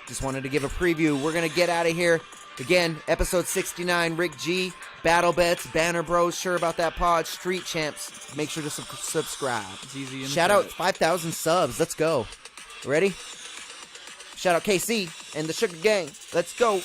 Just wanted to give a preview. We're going to get out of here. Again, episode 69, Rick G, Battle Bets, Banner Bros, Sure About That Pod, Street Champs. Make sure to subscribe. It's easy. in the Shout out credit. 5,000 subs. Let's go. Ready? Shout out KC and the Sugar Gang. Let's go.